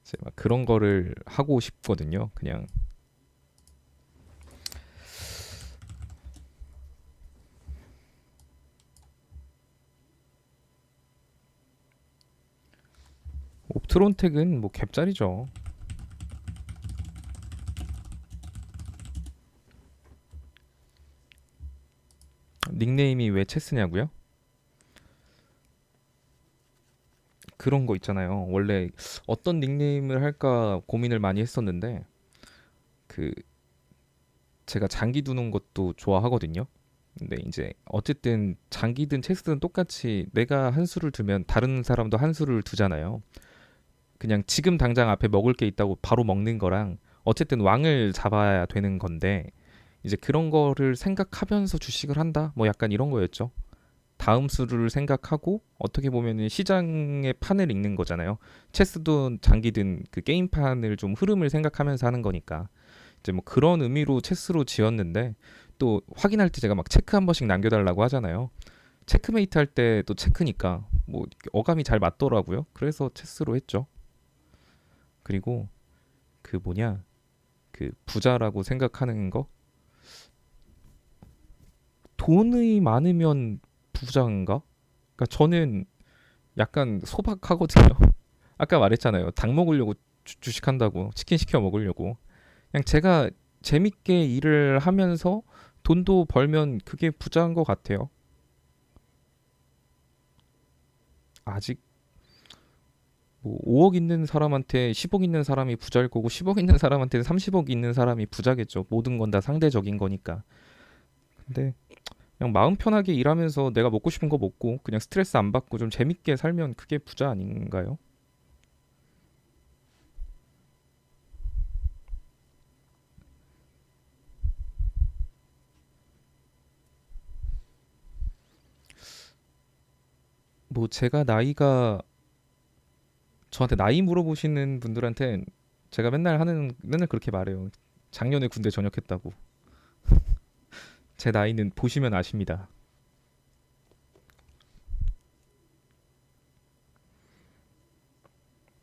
이제 막 그런 거를 하고 싶거든요. 그냥 옵트론텍은 뭐 갭짜리죠. 닉네임이 왜 체스냐고요? 그런 거 있잖아요. 원래 어떤 닉네임을 할까 고민을 많이 했었는데 그 제가 장기 두는 것도 좋아하거든요. 근데 이제 어쨌든 장기든 체스든 똑같이 내가 한 수를 두면 다른 사람도 한 수를 두잖아요. 그냥 지금 당장 앞에 먹을 게 있다고 바로 먹는 거랑 어쨌든 왕을 잡아야 되는 건데 이제 그런 거를 생각하면서 주식을 한다. 뭐 약간 이런 거였죠. 다음 수를 생각하고 어떻게 보면은 시장의 판을 읽는 거잖아요. 체스도 장기든 그 게임판을 좀 흐름을 생각하면서 하는 거니까 이제 뭐 그런 의미로 체스로 지었는데 또 확인할 때 제가 막 체크 한 번씩 남겨달라고 하잖아요. 체크메이트 할 때 또 체크니까 뭐 어감이 잘 맞더라고요. 그래서 체스로 했죠. 그리고 그 뭐냐, 그 부자라고 생각하는 거, 돈이 많으면 부자인가? 그러니까 저는 약간 소박하거든요. 아까 말했잖아요. 닭 먹으려고 주식한다고, 치킨 시켜 먹으려고. 그냥 제가 재밌게 일을 하면서 돈도 벌면 그게 부자인 것 같아요. 아직 뭐 5억 있는 사람한테 10억 있는 사람이 부자일 거고 10억 있는 사람한테는 30억 있는 사람이 부자겠죠. 모든 건 다 상대적인 거니까. 근데 그냥 마음 편하게 일하면서 내가 먹고 싶은 거 먹고 그냥 스트레스 안 받고 좀 재밌게 살면 그게 부자 아닌가요? 뭐 제가 나이가, 저한테 나이 물어보시는 분들한테 제가 맨날 그렇게 말해요. 작년에 군대 전역했다고. 제 나이는 보시면 아십니다.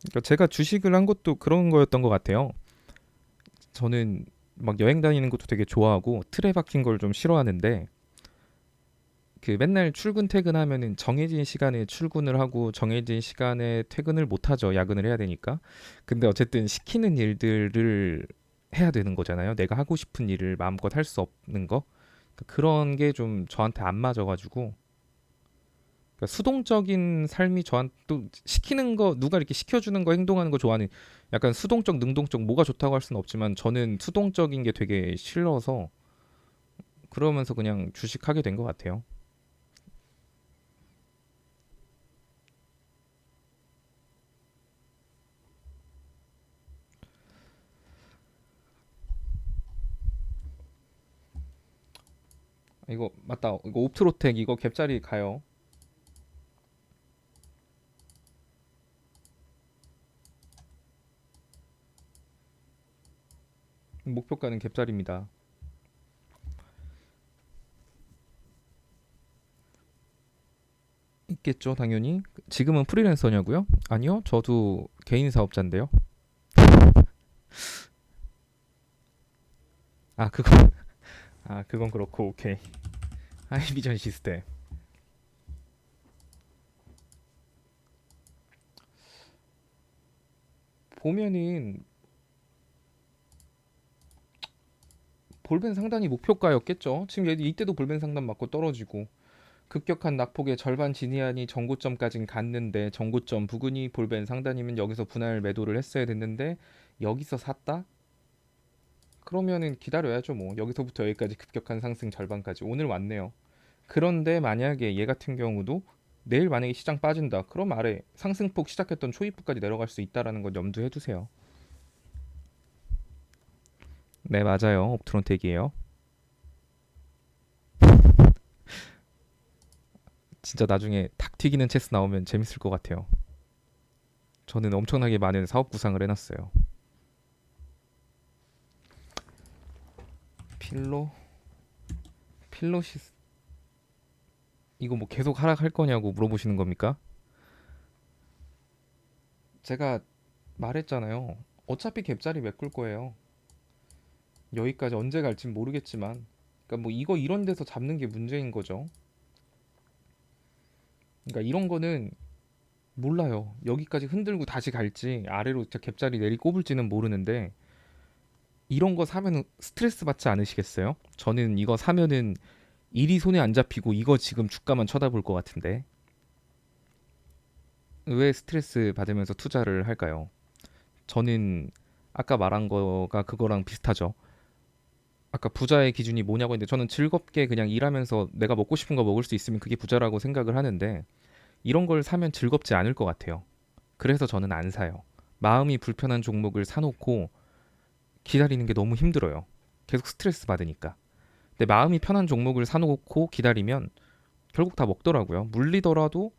그러니까 제가 주식을 한 것도 그런 거였던 것 같아요. 저는 막 여행 다니는 것도 되게 좋아하고 틀에 박힌 걸 좀 싫어하는데, 그 맨날 출근 퇴근하면은 정해진 시간에 출근을 하고 정해진 시간에 퇴근을 못 하죠. 야근을 해야 되니까. 근데 어쨌든 시키는 일들을 해야 되는 거잖아요. 내가 하고 싶은 일을 마음껏 할 수 없는 거. 그러니까 그런 게 좀 저한테 안 맞아가지고, 그러니까 수동적인 삶이 저한테, 또 시키는 거 누가 이렇게 시켜주는 거 행동하는 거 좋아하는, 약간 수동적 능동적 뭐가 좋다고 할 수는 없지만 저는 수동적인 게 되게 싫어서 그러면서 그냥 주식하게 된 것 같아요. 이거 맞다. 이거 옵트로텍 이거 갭자리 가요. 목표가는 갭자리입니다. 있겠죠, 당연히. 지금은 프리랜서냐고요? 아니요, 저도 개인 사업자인데요. 아, 그건 그건 그렇고, 오케이. 하이비전 시스템. 보면은 볼벤 상단이 목표가였겠죠. 지금 이때도 볼벤 상단 맞고 떨어지고 급격한 낙폭의 절반 진이안이 전고점까진 갔는데, 전고점 부근이 볼벤 상단이면 여기서 분할 매도를 했어야 됐는데 여기서 샀다? 그러면은 기다려야죠 뭐. 여기서부터 여기까지 급격한 상승 절반까지 오늘 왔네요. 그런데 만약에 얘 같은 경우도 내일 만약에 시장 빠진다, 그럼 아래 상승폭 시작했던 초입부까지 내려갈 수 있다라는 건 염두해 두세요. 네, 맞아요. 옵트론텍이에요. 진짜 나중에 닭 튀기는 체스 나오면 재밌을 것 같아요. 저는 엄청나게 많은 사업 구상을 해놨어요. 필로 필로시스, 이거 뭐 계속 하락할 거냐고 물어보시는 겁니까? 제가 말했잖아요. 어차피 갭자리 메꿀 거예요. 여기까지 언제 갈진 모르겠지만, 그러니까 뭐 이거 이런 데서 잡는 게 문제인 거죠. 그러니까 이런 거는 몰라요. 여기까지 흔들고 다시 갈지 아래로 진짜 갭자리 내리 꼽을지는 모르는데, 이런 거 사면은 스트레스 받지 않으시겠어요? 저는 이거 사면은 일이 손에 안 잡히고 이거 지금 주가만 쳐다볼 것 같은데 왜 스트레스 받으면서 투자를 할까요? 저는 아까 말한 거가 그거랑 비슷하죠. 아까 부자의 기준이 뭐냐고 했는데, 저는 즐겁게 그냥 일하면서 내가 먹고 싶은 거 먹을 수 있으면 그게 부자라고 생각을 하는데, 이런 걸 사면 즐겁지 않을 것 같아요. 그래서 저는 안 사요. 마음이 불편한 종목을 사놓고 기다리는 게 너무 힘들어요. 계속 스트레스 받으니까. 근데 마음이 편한 종목을 사놓고 기다리면 결국 다 먹더라고요. 물리더라도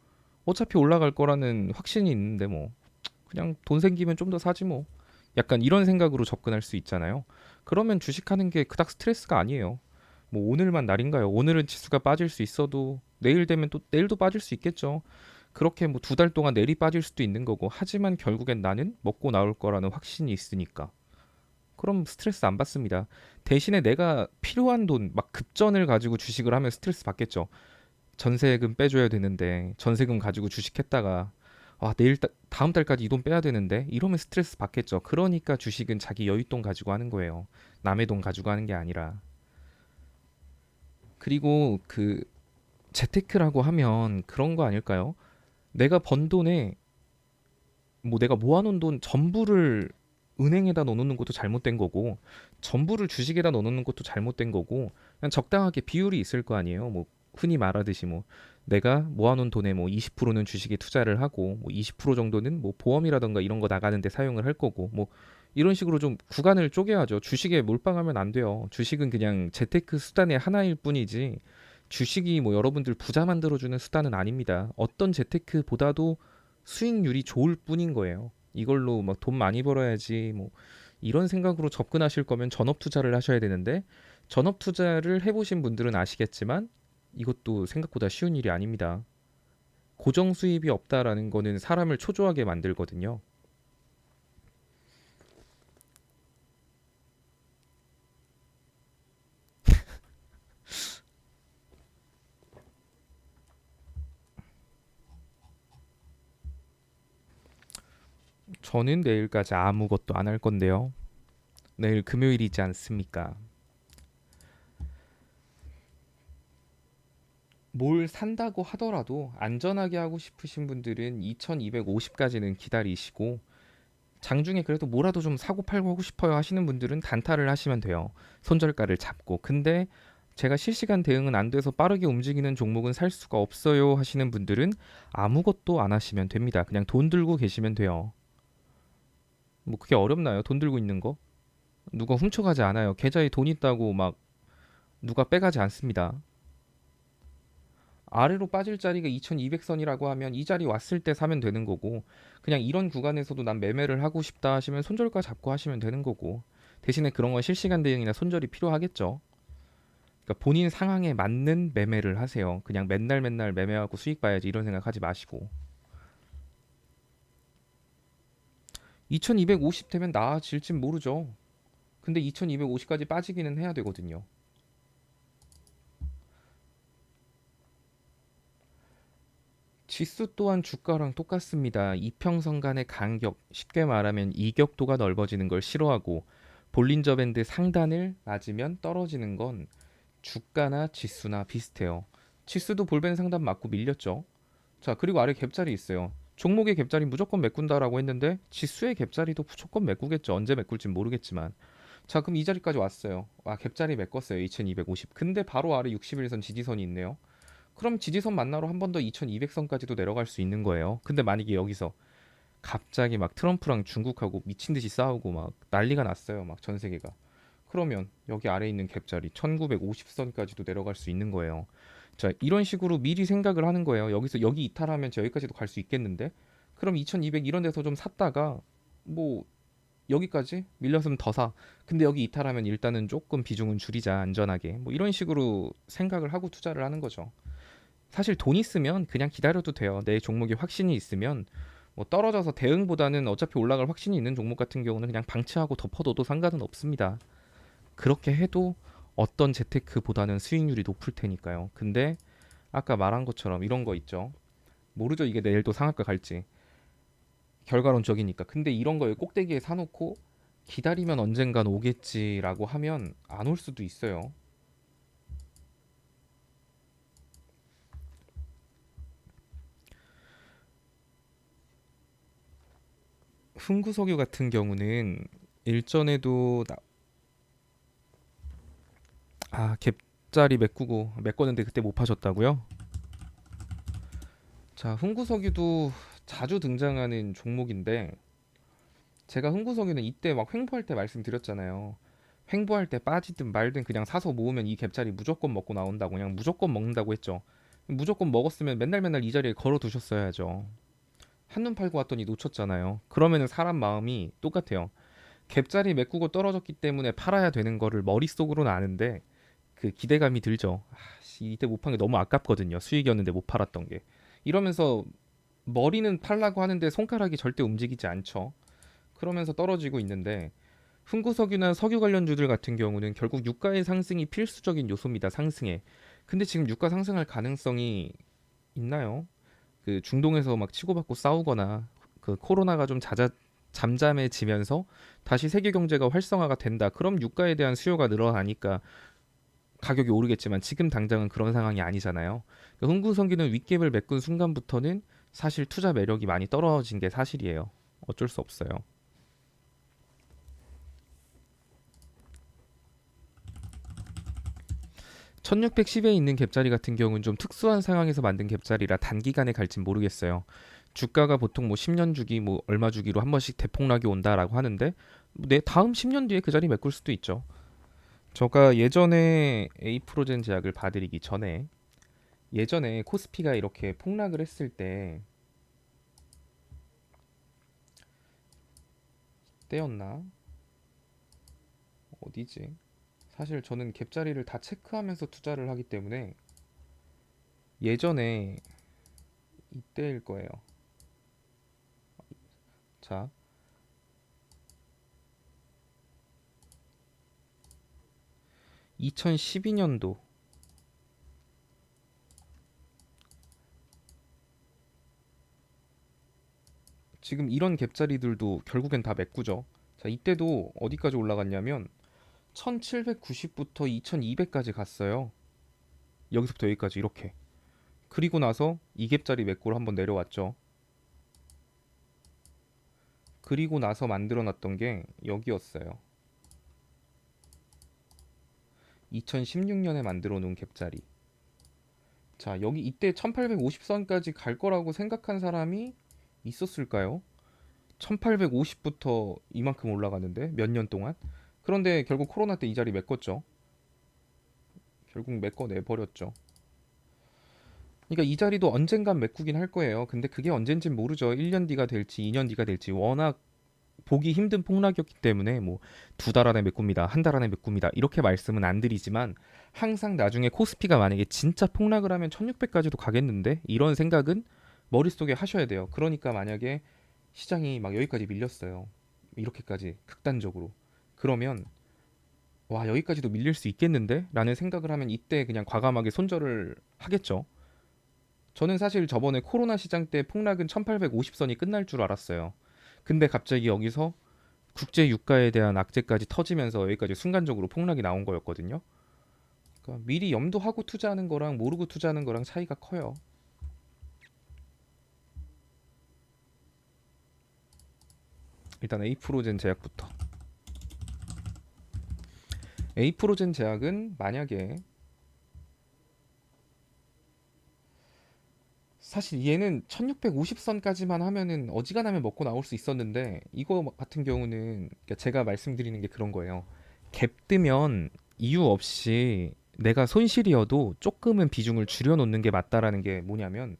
어차피 올라갈 거라는 확신이 있는데 뭐 그냥 돈 생기면 좀 더 사지 뭐. 약간 이런 생각으로 접근할 수 있잖아요. 그러면 주식하는 게 그닥 스트레스가 아니에요. 뭐 오늘만 날인가요? 오늘은 지수가 빠질 수 있어도 내일 되면 또 내일도 빠질 수 있겠죠. 그렇게 뭐 두 달 동안 내리 빠질 수도 있는 거고 하지만 결국엔 나는 먹고 나올 거라는 확신이 있으니까 그럼 스트레스 안 받습니다. 대신에 내가 필요한 돈 막 급전을 가지고 주식을 하면 스트레스 받겠죠. 전세금 빼줘야 되는데 전세금 가지고 주식했다가 다음 달까지 이 돈 빼야 되는데 이러면 스트레스 받겠죠. 그러니까 주식은 자기 여윳돈 가지고 하는 거예요. 남의 돈 가지고 하는 게 아니라. 그리고 그 재테크라고 하면 그런 거 아닐까요? 내가 번 돈에 뭐 내가 모아놓은 돈 전부를 은행에다 넣어놓는 것도 잘못된 거고 전부를 주식에다 넣어놓는 것도 잘못된 거고 그냥 적당하게 비율이 있을 거 아니에요. 뭐 흔히 말하듯이 뭐 내가 모아놓은 돈의 뭐 20%는 주식에 투자를 하고 뭐 20% 정도는 뭐 보험이라던가 이런 거 나가는데 사용을 할 거고 뭐 이런 식으로 좀 구간을 쪼개야죠. 주식에 몰빵하면 안 돼요. 주식은 그냥 재테크 수단의 하나일 뿐이지 주식이 뭐 여러분들 부자 만들어주는 수단은 아닙니다. 어떤 재테크보다도 수익률이 좋을 뿐인 거예요. 이걸로 막 돈 많이 벌어야지 뭐 이런 생각으로 접근하실 거면 전업 투자를 하셔야 되는데 전업 투자를 해보신 분들은 아시겠지만 이것도 생각보다 쉬운 일이 아닙니다. 고정 수입이 없다라는 거는 사람을 초조하게 만들거든요. 저는 내일까지 아무것도 안 할 건데요. 내일 금요일이지 않습니까? 뭘 산다고 하더라도 안전하게 하고 싶으신 분들은 2250까지는 기다리시고 장중에 그래도 뭐라도 좀 사고 팔고 하고 싶어요 하시는 분들은 단타를 하시면 돼요. 손절가를 잡고. 근데 제가 실시간 대응은 안 돼서 빠르게 움직이는 종목은 살 수가 없어요 하시는 분들은 아무것도 안 하시면 됩니다. 그냥 돈 들고 계시면 돼요. 뭐 그게 어렵나요? 돈 들고 있는 거? 누가 훔쳐가지 않아요. 계좌에 돈 있다고 막 누가 빼가지 않습니다. 아래로 빠질 자리가 2200선이라고 하면 이 자리 왔을 때 사면 되는 거고 그냥 이런 구간에서도 난 매매를 하고 싶다 하시면 손절가 잡고 하시면 되는 거고 대신에 그런 건 실시간 대응이나 손절이 필요하겠죠. 그러니까 본인 상황에 맞는 매매를 하세요. 그냥 맨날 맨날 매매하고 수익 봐야지 이런 생각하지 마시고 2250 되면 나아질진 모르죠. 근데 2250까지 빠지기는 해야 되거든요. 지수 또한 주가랑 똑같습니다. 이평선 간의 간격, 쉽게 말하면 이격도가 넓어지는 걸 싫어하고 볼린저 밴드 상단을 맞으면 떨어지는 건 주가나 지수나 비슷해요. 지수도 볼벤 상단 맞고 밀렸죠. 자, 그리고 아래 갭자리 있어요. 종목의 갭자리 무조건 메꾼다라고 했는데 지수의 갭자리도 무조건 메꾸겠죠. 언제 메꿀진 모르겠지만. 자, 그럼 이 자리까지 왔어요. 갭자리 메꿨어요. 2250. 근데 바로 아래 61선 지지선이 있네요. 그럼 지지선 만나러 한 번 더 2200선까지도 내려갈 수 있는 거예요. 근데 만약에 여기서 갑자기 막 트럼프랑 중국하고 미친 듯이 싸우고 막 난리가 났어요. 막 전 세계가. 그러면 여기 아래 있는 갭자리 1950선까지도 내려갈 수 있는 거예요. 자, 이런 식으로 미리 생각을 하는 거예요. 여기서 여기 이탈하면 저 여기까지도 갈 수 있겠는데? 그럼 2200 이런 데서 좀 샀다가 뭐 여기까지 밀렸으면 더 사. 근데 여기 이탈하면 일단은 조금 비중은 줄이자 안전하게. 뭐 이런 식으로 생각을 하고 투자를 하는 거죠. 사실 돈 있으면 그냥 기다려도 돼요. 내 종목에 확신이 있으면 뭐 떨어져서 대응보다는 어차피 올라갈 확신이 있는 종목 같은 경우는 그냥 방치하고 덮어둬도 상관은 없습니다. 그렇게 해도 어떤 재테크보다는 수익률이 높을 테니까요. 근데 아까 말한 것처럼 이런 거 있죠. 모르죠. 이게 내일도 상한가 갈지. 결과론적이니까. 근데 이런 거에 꼭대기에 사놓고 기다리면 언젠간 오겠지라고 하면 안 올 수도 있어요. 흥구석유 같은 경우는 일전에도 갭자리 메꾸고 메꿨는데 그때 못 파셨다고요? 자, 흥구석유도 자주 등장하는 종목인데 제가 흥구석유는 이때 막 횡보할 때 말씀드렸잖아요. 횡보할 때 빠지든 말든 그냥 사서 모으면 이 갭자리 무조건 먹고 나온다고 그냥 무조건 먹는다고 했죠. 무조건 먹었으면 맨날 맨날 이 자리에 걸어 두셨어야죠. 한눈 팔고 왔더니 놓쳤잖아요. 그러면은 사람 마음이 똑같아요. 갭자리 메꾸고 떨어졌기 때문에 팔아야 되는 거를 머릿속으로는 아는데 그 기대감이 들죠. 이때 못 판 게 너무 아깝거든요. 수익이었는데 못 팔았던 게. 이러면서 머리는 팔라고 하는데 손가락이 절대 움직이지 않죠. 그러면서 떨어지고 있는데 흥구석유나 석유 관련주들 같은 경우는 결국 유가의 상승이 필수적인 요소입니다. 상승에. 근데 지금 유가 상승할 가능성이 있나요? 그 중동에서 막 치고받고 싸우거나 그 코로나가 좀 잠잠해지면서 다시 세계 경제가 활성화가 된다. 그럼 유가에 대한 수요가 늘어나니까 가격이 오르겠지만 지금 당장은 그런 상황이 아니잖아요. 그러니까 흥구석유는 윗갭을 메꾼 순간부터는 사실 투자 매력이 많이 떨어진 게 사실이에요. 어쩔 수 없어요. 1610에 있는 갭자리 같은 경우는 좀 특수한 상황에서 만든 갭자리라 단기간에 갈진 모르겠어요. 주가가 보통 뭐 10년 주기 뭐 얼마 주기로 한 번씩 대폭락이 온다라고 하는데 내 다음 10년 뒤에 그 자리 메꿀 수도 있죠. 제가 예전에 에이프로젠 제약을 봐드리기 전에 예전에 코스피가 이렇게 폭락을 했을 때 때였나? 어디지? 사실 저는 갭자리를 다 체크하면서 투자를 하기 때문에 예전에 이때일 거예요. 자, 2012년도 지금 이런 갭자리들도 결국엔 다 메꾸죠. 자, 이때도 어디까지 올라갔냐면 1790부터 2200까지 갔어요. 여기서부터 여기까지 이렇게. 그리고 나서 이 갭자리 메꾸로 한번 내려왔죠. 그리고 나서 만들어 놨던 게 여기였어요. 2016년에 만들어 놓은 갭자리. 자, 여기 이때 1850선까지 갈 거라고 생각한 사람이 있었을까요? 1850부터 이만큼 올라가는데 몇 년 동안? 그런데 결국 코로나 때 이 자리 메꿨죠. 결국 메꿔내 버렸죠. 그러니까 이 자리도 언젠간 메꾸긴 할 거예요. 근데 그게 언젠진 모르죠. 1년 뒤가 될지 2년 뒤가 될지 워낙 보기 힘든 폭락이었기 때문에 뭐 두 달 안에 메꿉니다. 한 달 안에 메꿉니다. 이렇게 말씀은 안 드리지만 항상 나중에 코스피가 만약에 진짜 폭락을 하면 1600까지도 가겠는데 이런 생각은 머릿속에 하셔야 돼요. 그러니까 만약에 시장이 막 여기까지 밀렸어요. 이렇게까지 극단적으로. 그러면 와, 여기까지도 밀릴 수 있겠는데? 라는 생각을 하면 이때 그냥 과감하게 손절을 하겠죠. 저는 사실 저번에 코로나 시장 때 폭락은 1850선이 끝날 줄 알았어요. 근데 갑자기 여기서 국제 유가에 대한 악재까지 터지면서 여기까지 순간적으로 폭락이 나온 거였거든요. 그러니까 미리 염두하고 투자하는 거랑 모르고 투자하는 거랑 차이가 커요. 일단 에이프로젠 제약부터. 에이프로젠 제약은 만약에 사실 얘는 1650선까지만 하면은 어지간하면 먹고 나올 수 있었는데 이거 같은 경우는 그러니까 제가 말씀드리는 게 그런 거예요. 갭 뜨면 이유 없이 내가 손실이어도 조금은 비중을 줄여놓는 게 맞다라는 게 뭐냐면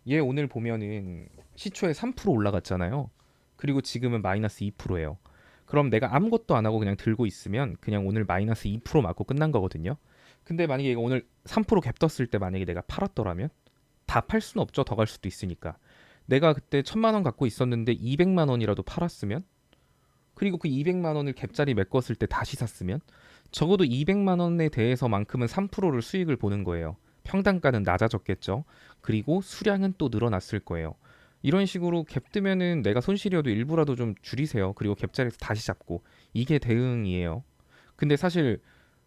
얘 오늘 보면은 시초에 3% 올라갔잖아요. 그리고 지금은 마이너스 2%예요. 그럼 내가 아무것도 안 하고 그냥 들고 있으면 그냥 오늘 마이너스 2% 맞고 끝난 거거든요. 근데 만약에 이거 오늘 3%갭 떴을 때 만약에 내가 팔았더라면 다 팔 수는 없죠. 더 갈 수도 있으니까. 내가 그때 1000만 원 갖고 있었는데 200만 원이라도 팔았으면 그리고 그 200만 원을 갭자리 메꿨을 때 다시 샀으면 적어도 200만 원에 대해서만큼은 3%를 수익을 보는 거예요. 평단가는 낮아졌겠죠. 그리고 수량은 또 늘어났을 거예요. 이런 식으로 갭 뜨면은 내가 손실이어도 일부라도 좀 줄이세요. 그리고 갭자리에서 다시 잡고 이게 대응이에요. 근데 사실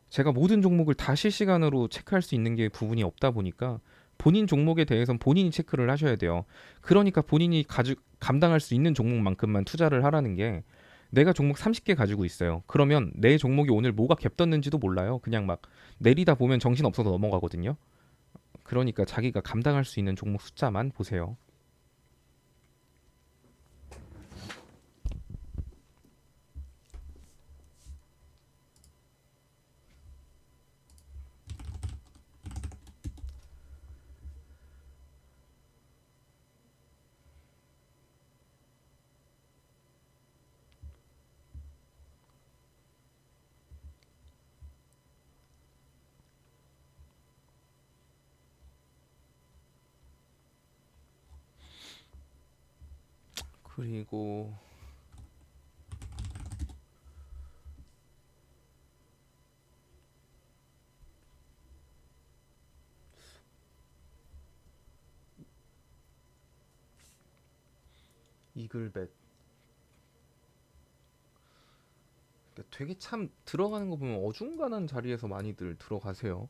제가 모든 종목을 다 실시간으로 체크할 수 있는 게 부분이 없다 보니까 본인 종목에 대해서는 본인이 체크를 하셔야 돼요. 그러니까 본인이 감당할 수 있는 종목만큼만 투자를 하라는 게 내가 종목 30개 가지고 있어요. 그러면 내 종목이 오늘 뭐가 갭 떴는지도 몰라요. 그냥 막 내리다 보면 정신 없어서 넘어가거든요. 그러니까 자기가 감당할 수 있는 종목 숫자만 보세요. 그리고 이글벳. 그러니까 되게 참 들어가는 거 보면 어중간한 자리에서 많이들 들어가세요.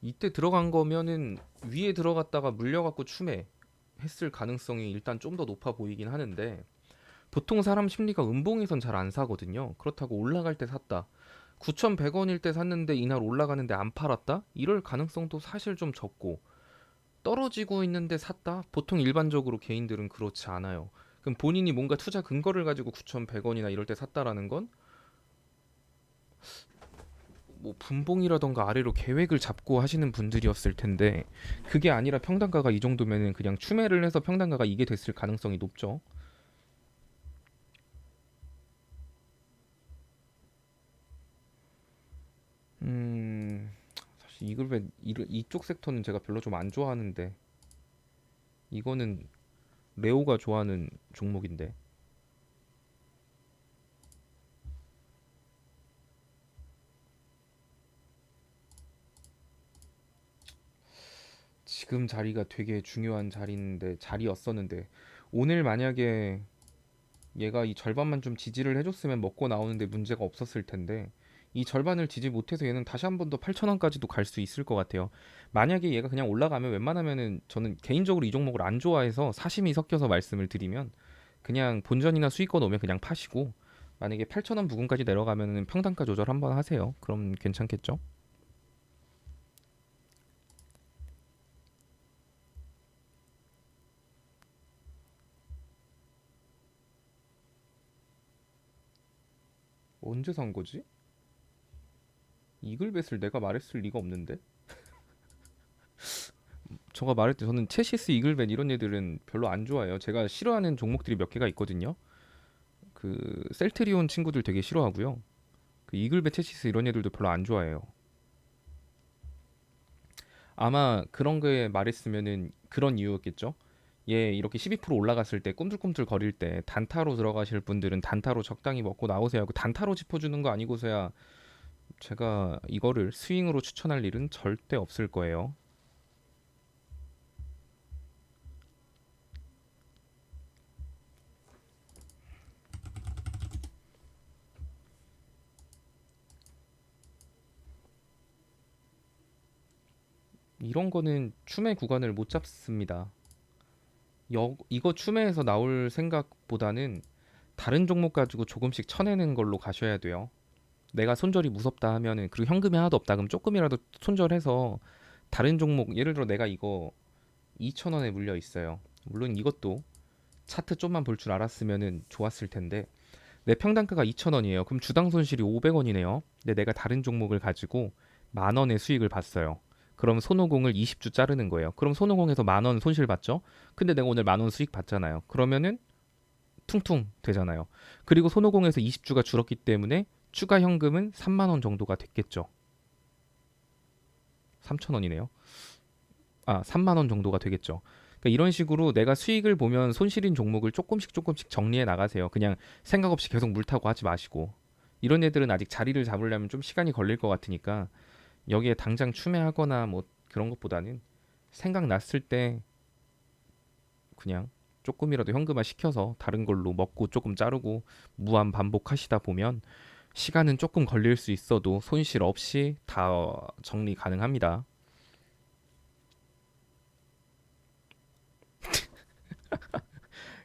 이때 들어간 거면은 위에 들어갔다가 물려갖고 추매 했을 가능성이 일단 좀 더 높아 보이긴 하는데, 보통 사람 심리가 음봉에선 잘 안 사거든요. 그렇다고 올라갈 때 샀다, 9,100원일 때 샀는데 이날 올라가는데 안 팔았다, 이럴 가능성도 사실 좀 적고, 떨어지고 있는데 샀다, 보통 일반적으로 개인들은 그렇지 않아요. 그럼 본인이 뭔가 투자 근거를 가지고 9,100원이나 이럴 때 샀다라는 건 뭐 분봉이라던가 아래로 계획을 잡고 하시는 분들이었을 텐데, 그게 아니라 평단가가 이 정도면은 그냥 추매를 해서 평단가가 이게 됐을 가능성이 높죠. 음, 사실 이글벳 이쪽 섹터는 제가 별로 좀 안 좋아하는데, 이거는 레오가 좋아하는 종목인데, 지금 자리가 되게 중요한 자리였었는데, 오늘 만약에 얘가 이 절반만 좀 지지를 해줬으면 먹고 나오는데 문제가 없었을 텐데, 이 절반을 지지 못해서 얘는 다시 한 번 더 8,000원까지도 갈 수 있을 것 같아요. 만약에 얘가 그냥 올라가면, 웬만하면은 저는 개인적으로 이 종목을 안 좋아해서 사심이 섞여서 말씀을 드리면, 그냥 본전이나 수익권 오면 그냥 파시고, 만약에 8,000원 부근까지 내려가면은 평단가 조절 한번 하세요. 그럼 괜찮겠죠? 언제 산 거지? 이글벳을 내가 말했을 리가 없는데. 제가 말할 때 저는 체시스, 이글벳 이런 애들은 별로 안 좋아해요. 제가 싫어하는 종목들이 몇 개가 있거든요. 그 셀트리온 친구들 되게 싫어하고요. 그 이글벳, 체시스 이런 애들도 별로 안 좋아해요. 아마 그런 거에 말했으면은 그런 이유였겠죠. 얘 이렇게 12% 올라갔을 때 꿈틀꿈틀 거릴 때 단타로 들어가실 분들은 단타로 적당히 먹고 나오세요 하고, 단타로 짚어주는 거 아니고서야 제가 이거를 스윙으로 추천할 일은 절대 없을 거예요. 이런 거는 추매 구간을 못 잡습니다. 이거 추매해서 나올 생각보다는 다른 종목 가지고 조금씩 쳐내는 걸로 가셔야 돼요. 내가 손절이 무섭다 하면은, 그리고 현금이 하나도 없다 그럼 조금이라도 손절해서 다른 종목, 예를 들어 내가 이거 2,000원에 물려 있어요. 물론 이것도 차트 좀만 볼 줄 알았으면은 좋았을 텐데, 내 평단가가 2,000원이에요. 그럼 주당 손실이 500원이네요. 근데 내가 다른 종목을 가지고 만 원의 수익을 봤어요. 그럼 손오공을 20주 자르는 거예요. 그럼 손오공에서 만 원 손실 봤죠? 근데 내가 오늘 만 원 수익 봤잖아요. 그러면은 퉁퉁 되잖아요. 그리고 손오공에서 20주가 줄었기 때문에 추가 현금은 3만 원 정도가 됐겠죠. 3천 원이네요. 3만 원 정도가 되겠죠. 그러니까 이런 식으로 내가 수익을 보면 손실인 종목을 조금씩 조금씩 정리해 나가세요. 그냥 생각 없이 계속 물 타고 하지 마시고. 이런 애들은 아직 자리를 잡으려면 좀 시간이 걸릴 것 같으니까, 여기에 당장 추매하거나 뭐 그런 것보다는 생각 났을 때 그냥 조금이라도 현금화 시켜서 다른 걸로 먹고 조금 자르고 무한 반복하시다 보면, 시간은 조금 걸릴 수 있어도 손실 없이 다 정리 가능합니다.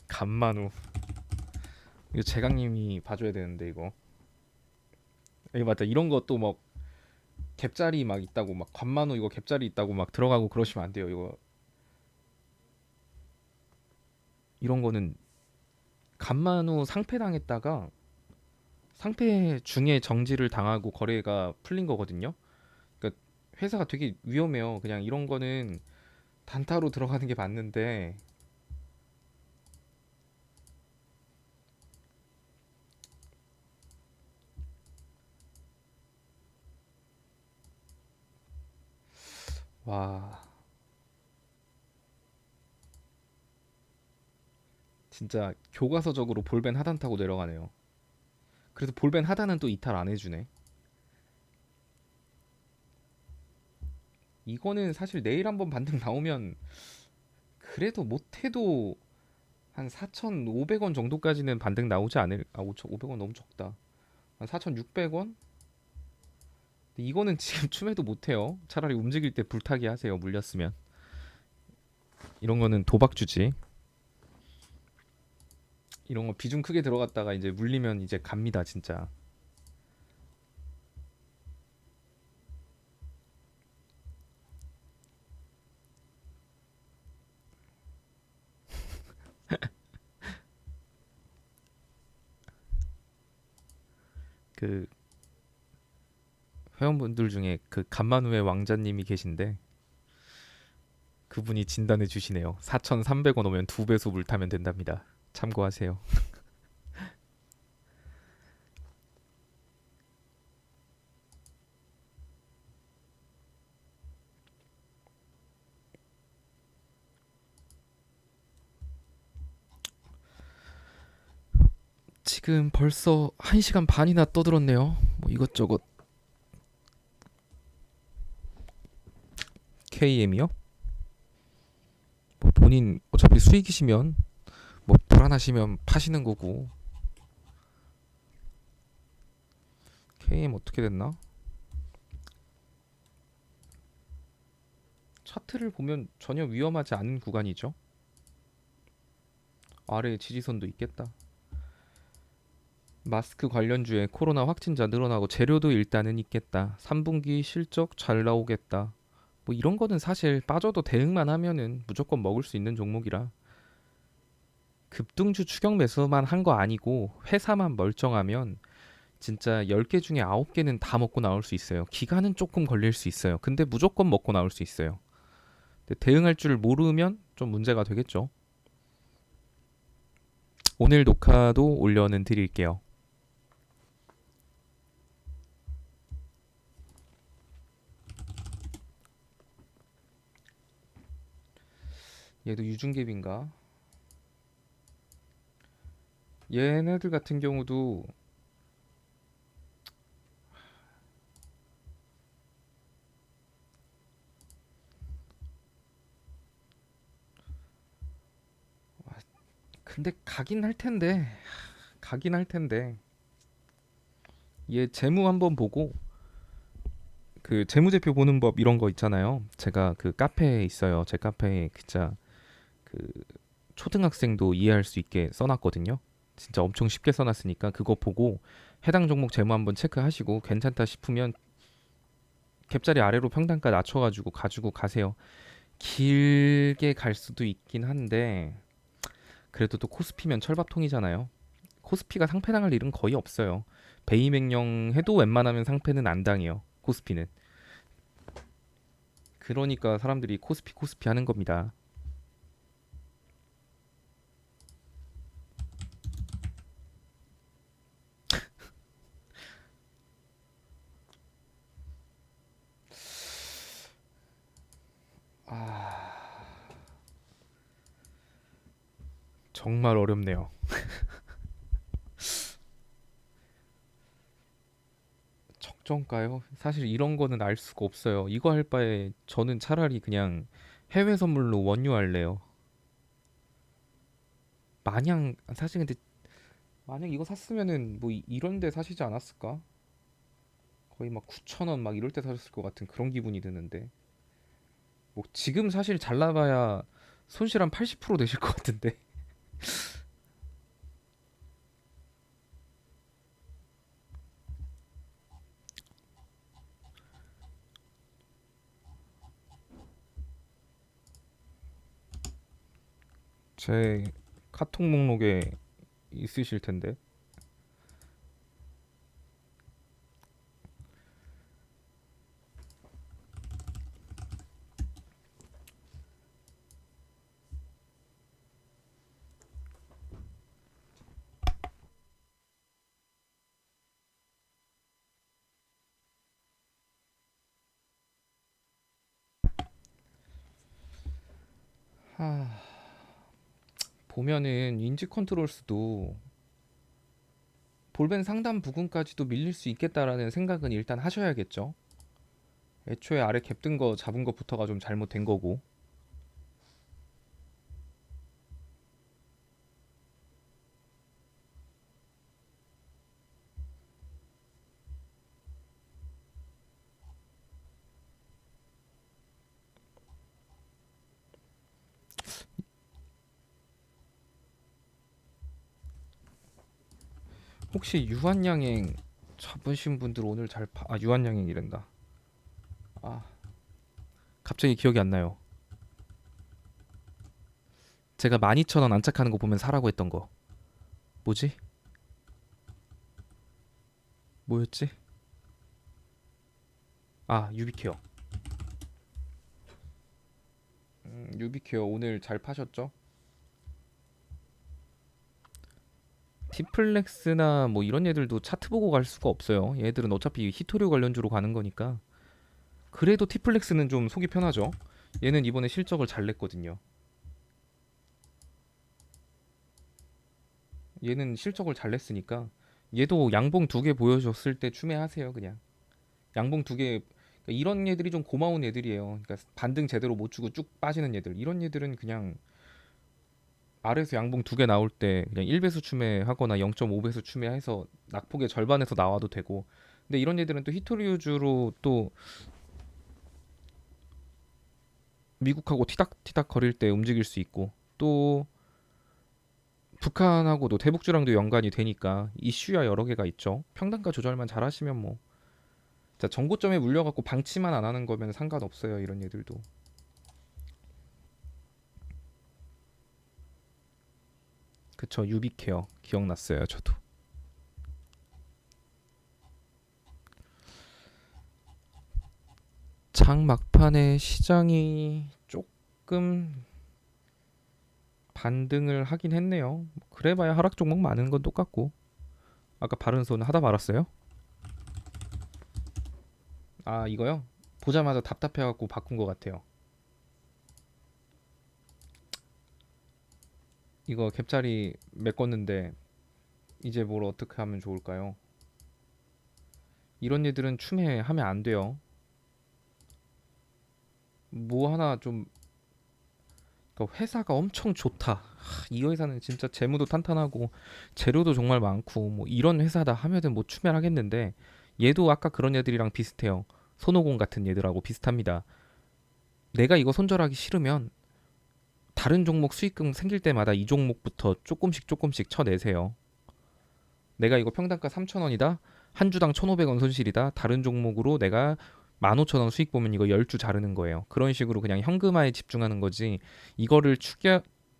간만우. 이거 재강님이 봐줘야 되는데 이거. 이거 맞다. 이런 것도 막 갭자리 막 있다고, 막 간만우 이거 갭자리 있다고 막 들어가고 그러시면 안 돼요. 이거 이런 거는 간만우 상패 당했다가 상패 중에 정지를 당하고 거래가 풀린 거거든요. 그러니까 회사가 되게 위험해요. 그냥 이런 거는 단타로 들어가는 게 맞는데, 와, 진짜 교과서적으로 볼벤 하단 타고 내려가네요. 그래서 볼벤 하단은 또 이탈 안 해주네. 이거는 사실 내일 한번 반등 나오면 그래도 못해도 한 4,500원 정도까지는 반등 나오지 않을. 아, 5,500원 너무 적다. 한 4,600원? 이거는 지금 춤에도 못해요. 차라리 움직일 때 불타기 하세요. 물렸으면. 이런 거는 도박주지. 이런 거 비중 크게 들어갔다가 이제 물리면 이제 갑니다, 진짜. 그 회원분들 중에 그 간만후의 왕자님이 계신데 그분이 진단해 주시네요. 4,300원 오면 두 배속 물 타면 된답니다. 참고하세요. 지금 벌써 1시간 반이나 떠들었네요. 뭐 이것저것. KM이요? 뭐 본인 어차피 수익이시면 뭐 불안하시면 파시는 거고. KM 어떻게 됐나? 차트를 보면 전혀 위험하지 않은 구간이죠. 아래에 지지선도 있겠다. 마스크 관련주에 코로나 확진자 늘어나고 재료도 일단은 있겠다. 3분기 실적 잘 나오겠다. 뭐 이런 거는 사실 빠져도 대응만 하면은 무조건 먹을 수 있는 종목이라 급등주 추격 매수만 한 거 아니고 회사만 멀쩡하면 진짜 10개 중에 9개는 다 먹고 나올 수 있어요. 기간은 조금 걸릴 수 있어요. 근데 무조건 먹고 나올 수 있어요. 근데 대응할 줄 모르면 좀 문제가 되겠죠. 오늘 녹화도 올려는 드릴게요. 얘도 유중갭인가? 얘네들 같은 경우도 근데 가긴 할 텐데 얘 재무 한번 보고 그 재무제표 보는 법 이런 거 있잖아요. 제가 그 카페에 있어요. 제 카페에 진짜 그 초등학생도 이해할 수 있게 써놨거든요. 진짜 엄청 쉽게 써놨으니까 그거 보고 해당 종목 재무 한번 체크하시고 괜찮다 싶으면 갭자리 아래로 평단가 낮춰가지고 가지고 가세요. 길게 갈 수도 있긴 한데 그래도 또 코스피면 철밥통이잖아요. 코스피가 상패 당할 일은 거의 없어요. 베이맥령 해도 웬만하면 상패는 안 당해요. 코스피는. 그러니까 사람들이 코스피 하는 겁니다. 정말 어렵네요. 적정가요? 사실 이런 거는 알 수가 없어요. 이거 할 바에 저는 차라리 그냥 해외 선물로 원유 할래요. 마냥 사실 근데 만약 이거 샀으면은 뭐 이런 데 사시지 않았을까? 거의 막 9,000원 막 이럴 때 사셨을 것 같은 그런 기분이 드는데. 뭐 지금 사실 잘 나봐야 손실 한 80% 되실 것 같은데. 제 카톡 목록에 있으실 텐데. 보면은 인지 컨트롤스도 볼벤 상단 부근까지도 밀릴 수 있겠다라는 생각은 일단 하셔야겠죠. 애초에 아래 갭 뜬 거 잡은 것부터가 좀 잘못된 거고. 혹시 유한양행 잡으신 분들 오늘 유한양행이란다. 아, 갑자기 기억이 안 나요. 제가 12,000원 안착하는 거 보면 사라고 했던 거. 뭐지? 뭐였지? 아, 유비케어. 유비케어 오늘 잘 파셨죠? 티플렉스나 뭐 이런 애들도 차트 보고 갈 수가 없어요. 얘들은 어차피 히토류 관련주로 가는 거니까. 그래도 티플렉스는 좀 속이 편하죠. 얘는 이번에 실적을 잘 냈거든요. 얘는 실적을 잘 냈으니까 얘도 양봉 두 개 보여줬을 때 추매하세요, 그냥. 양봉 두 개. 그러니까 이런 애들이 좀 고마운 애들이에요. 그러니까 반등 제대로 못 주고 쭉 빠지는 애들. 이런 애들은 그냥 아래에서 양봉 두 개 나올 때 그냥 1배수 추매하거나 0.5배수 추매해서 낙폭의 절반에서 나와도 되고. 근데 이런 애들은 또 히토리우주로 또 미국하고 티닥티닥 거릴 때 움직일 수 있고, 또 북한하고도 대북주랑도 연관이 되니까 이슈야 여러 개가 있죠. 평단가 조절만 잘하시면 뭐, 자, 정고점에 물려갖고 방치만 안 하는 거면 상관없어요. 이런 애들도. 그쵸. 유비케어 기억났어요. 저도. 장 막판에 시장이 조금 반등을 하긴 했네요. 그래봐야 하락 종목 많은 건 똑같고. 아까 바른 손 하다 말았어요? 아, 이거요? 보자마자 답답해갖고 바꾼 것 같아요. 이거 갭자리 메꿨는데 이제 뭘 어떻게 하면 좋을까요? 이런 일들은 추매하면 안 돼요. 뭐 하나 좀, 그러니까 회사가 엄청 좋다. 이 회사는 진짜 재무도 탄탄하고 재료도 정말 많고 뭐 이런 회사다 하면은 뭐 추매를 하겠는데, 얘도 아까 그런 애들이랑 비슷해요. 손오공 같은 애들하고 비슷합니다. 내가 이거 손절하기 싫으면 다른 종목 수익금 생길 때마다 이 종목부터 조금씩 조금씩 쳐내세요. 내가 이거 평단가 3,000원이다. 한 주당 1,500원 손실이다. 다른 종목으로 내가 15,000원 수익 보면 이거 10주 자르는 거예요. 그런 식으로 그냥 현금화에 집중하는 거지. 이거를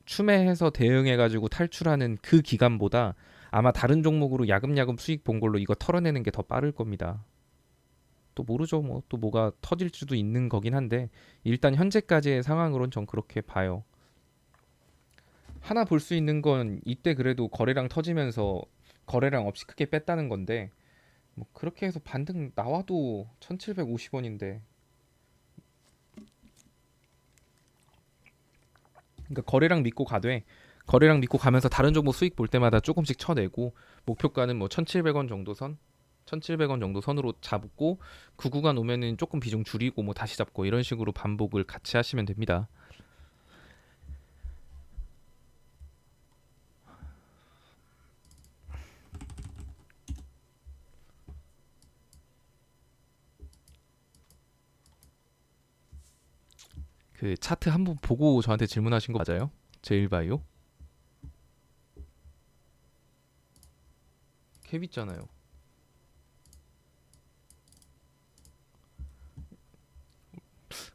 추매해서 대응해가지고 탈출하는 그 기간보다 아마 다른 종목으로 야금야금 수익 본 걸로 이거 털어내는 게 더 빠를 겁니다. 또 모르죠. 뭐 또 뭐가 터질 수도 있는 거긴 한데 일단 현재까지의 상황으론 전 그렇게 봐요. 하나 볼 수 있는 건 이때 그래도 거래량 터지면서 거래량 없이 크게 뺐다는 건데, 뭐 그렇게 해서 반등 나와도 1750원인데, 그러니까 거래량 믿고 가되, 거래량 믿고 가면서 다른 종목 수익 볼 때마다 조금씩 쳐내고, 목표가는 뭐 1700원 정도 선, 1700원 정도 선으로 잡고, 그 구간 오면은 조금 비중 줄이고 뭐 다시 잡고 이런 식으로 반복을 같이 하시면 됩니다. 그 차트 한번 보고 저한테 질문하신 거 맞아요? 제일바이오? 캡 있잖아요.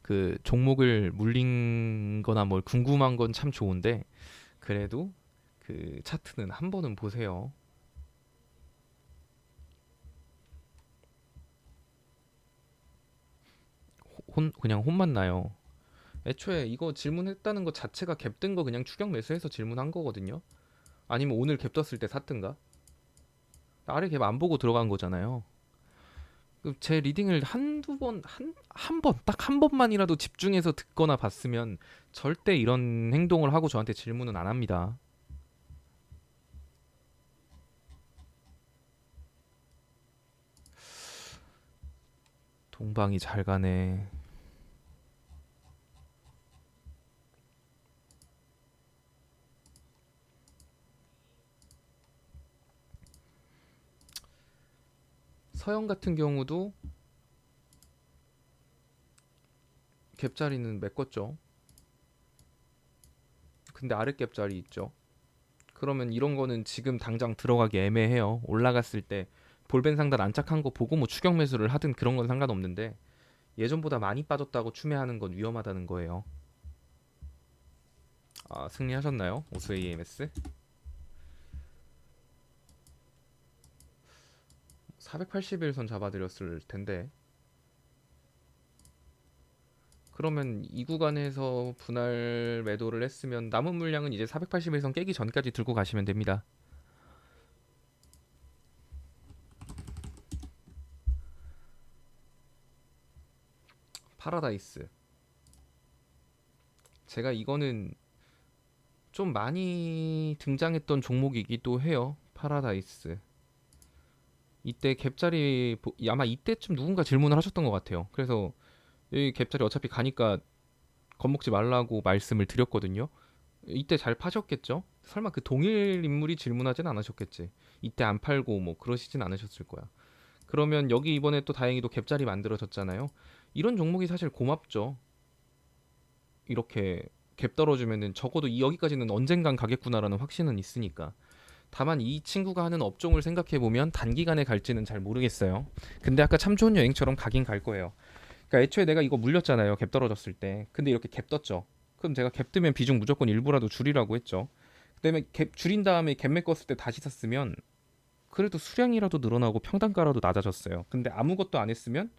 그 종목을 물린 거나 뭘 궁금한 건 참 좋은데, 그래도 그 차트는 한 번은 보세요. 그냥 혼만 나요. 애초에 이거 질문했다는 것 자체가 갭 뜬 거 그냥 추격 매수해서 질문한 거거든요. 아니면 오늘 갭 떴을 때 샀든가. 아래 갭 안 보고 들어간 거잖아요. 제 리딩을 한두 번, 한 번, 딱 한 번만이라도 집중해서 듣거나 봤으면 절대 이런 행동을 하고 저한테 질문은 안 합니다. 동방이 잘 가네. 서영 같은 경우도 갭자리는 메꿨죠. 근데 아래 갭자리 있죠. 그러면 이런 거는 지금 당장 들어가기 애매해요. 올라갔을 때 볼벤 상단 안착한 거 보고 뭐 추격 매수를 하든 그런 건 상관없는데 예전보다 많이 빠졌다고 추매하는 건 위험하다는 거예요. 아, 승리하셨나요? 오스 AMS? 481선 잡아드렸을 텐데 그러면 이 구간에서 분할 매도를 했으면 남은 물량은 이제 481선 깨기 전까지 들고 가시면 됩니다. 파라다이스. 제가 이거는 좀 많이 등장했던 종목이기도 해요. 파라다이스. 이때 갭자리 아마 이때쯤 누군가 질문을 하셨던 것 같아요. 그래서 이 갭자리 어차피 가니까 겁먹지 말라고 말씀을 드렸거든요. 이때 잘 파셨겠죠? 설마 그 동일 인물이 질문하진 않으셨겠지. 이때 안 팔고 뭐 그러시진 않으셨을 거야. 그러면 여기 이번에 또 다행히도 갭자리 만들어졌잖아요. 이런 종목이 사실 고맙죠. 이렇게 갭 떨어지면은 적어도 여기까지는 언젠간 가겠구나라는 확신은 있으니까. 다만 이 친구가 하는 업종을 생각해 보면 단기간에 갈지는 잘 모르겠어요. 근데 아까 참 좋은 여행처럼 가긴 갈 거예요. 그러니까 애초에 내가 이거 물렸잖아요. 갭 떨어졌을 때. 근데 이렇게 갭 떴죠. 그럼 제가 갭 뜨면 비중 무조건 일부라도 줄이라고 했죠. 그다음에 갭 줄인 다음에 갭 메꿨을 때 다시 샀으면 그래도 수량이라도 늘어나고 평단가라도 낮아졌어요. 근데 아무것도 안 했으면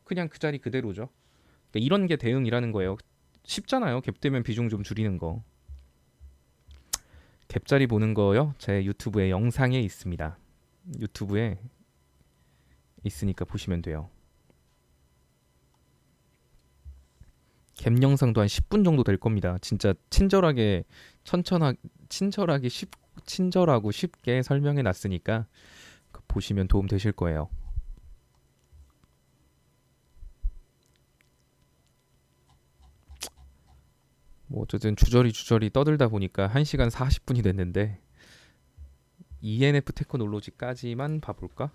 그냥 그 자리 그대로죠. 그러니까 이런 게 대응이라는 거예요. 쉽잖아요. 갭 뜨면 비중 좀 줄이는 거. 갭자리 보는 거요. 제 유튜브에 영상에 있습니다. 유튜브에 있으니까 보시면 돼요. 갭 영상도 한 10분 정도 될 겁니다. 진짜 친절하게 천천하 친절하게 친절하고 쉽게 설명해 놨으니까 보시면 도움 되실 거예요. 뭐 어쨌든 주저리 떠들다 보니까 1시간 40분이 됐는데 ENF 테크놀로지까지만 봐볼까?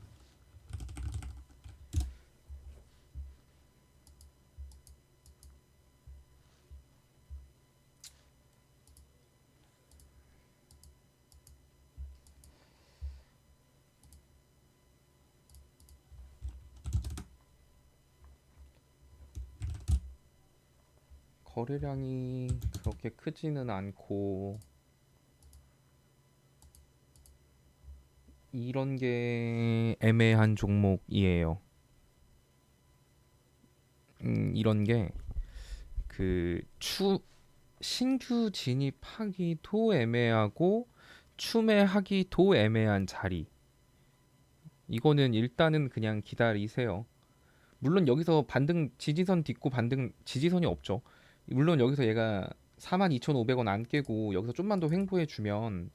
거래량이 그렇게 크지는 않고 이런 게 애매한 종목이에요. 이런 게 그 신규 진입하기도 애매하고 추매하기도 애매한 자리. 이거는 일단은 그냥 기다리세요. 물론 여기서 반등 지지선 딛고 반등 지지선이 없죠. 물론 여기서 얘가 42,500원 안 깨고 여기서 좀만 더 횡보해 주면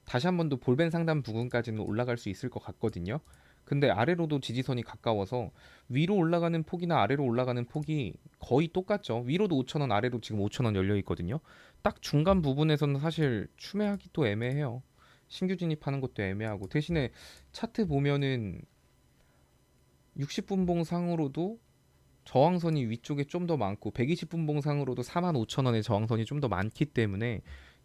다시 한 번 더 볼벤 상단 부근까지는 올라갈 수 있을 것 같거든요. 근데 아래로도 지지선이 가까워서 위로 올라가는 폭이나 아래로 올라가는 폭이 거의 똑같죠. 위로도 5,000원, 아래로 지금 5,000원 열려 있거든요. 딱 중간 부분에서는 사실 추매하기도 애매해요. 신규 진입하는 것도 애매하고 대신에 차트 보면은 60분봉 상으로도 저항선이 위쪽에 좀 더 많고 120분봉 상으로도 45,000원의 저항선이 좀 더 많기 때문에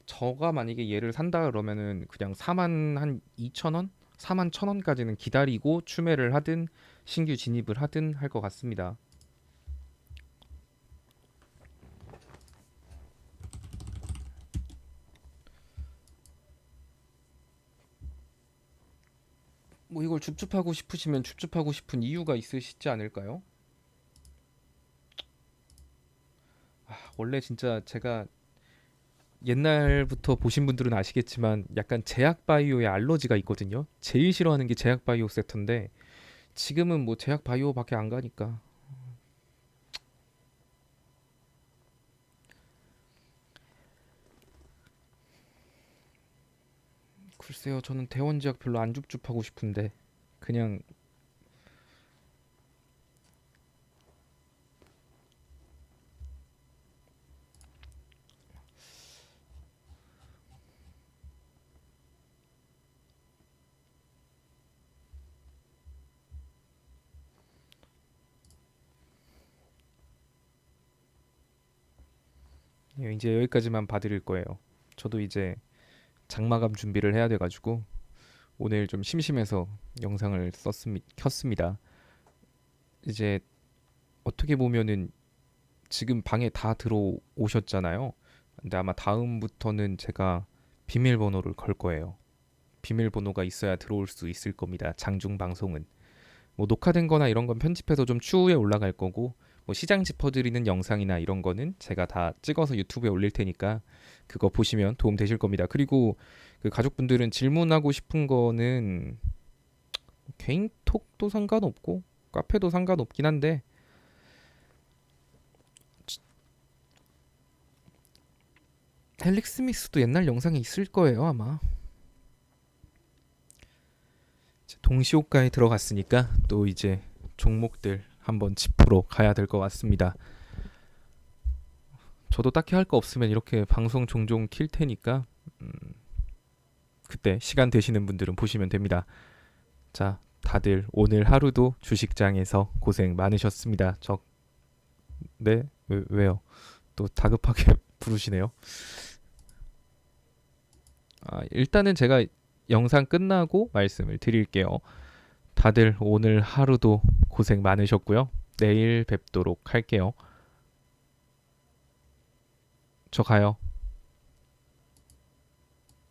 저가 만약에 얘를 산다 그러면은 그냥 4만 한 2,000원? 4만 1,000원까지는 기다리고 추매를 하든 신규 진입을 하든 할 것 같습니다. 뭐 이걸 줍줍하고 싶으시면 줍줍하고 싶은 이유가 있으시지 않을까요? 원래 진짜 제가 옛날부터 보신 분들은 아시겠지만 약간 제약 바이오에 알러지가 있거든요. 제일 싫어하는 게 제약 바이오 섹터인데 지금은 뭐 제약 바이오밖에 안 가니까 글쎄요. 저는 대원제약 별로 안 줍줍하고 싶은데 그냥 예, 이제 여기까지만 봐드릴 거예요. 저도 이제 장마감 준비를 해야 돼가지고 오늘 좀 심심해서 영상을 켰습니다. 이제 어떻게 보면은 지금 방에 다 들어오셨잖아요. 근데 아마 다음부터는 제가 비밀번호를 걸 거예요. 비밀번호가 있어야 들어올 수 있을 겁니다. 장중 방송은. 뭐 녹화된 거나 이런 건 편집해서 좀 추후에 올라갈 거고, 뭐 시장 짚어드리는 영상이나 이런 거는 제가 다 찍어서 유튜브에 올릴 테니까 그거 보시면 도움 되실 겁니다. 그리고 그 가족분들은 질문하고 싶은 거는 개인톡도 상관없고 카페도 상관없긴 한데, 헬릭 스미스도 옛날 영상에 있을 거예요 아마. 동시호가에 들어갔으니까 또 이제 종목들 한번 짚으러 가야 될 것 같습니다. 저도 딱히 할 거 없으면 이렇게 방송 종종 킬 테니까 그때 시간 되시는 분들은 보시면 됩니다. 자, 다들 오늘 하루도 주식장에서 고생 많으셨습니다. 네? 왜요? 또 다급하게 부르시네요. 일단은 제가 영상 끝나고 말씀을 드릴게요. 다들 오늘 하루도 고생 많으셨고요. 내일 뵙도록 할게요. 저 가요.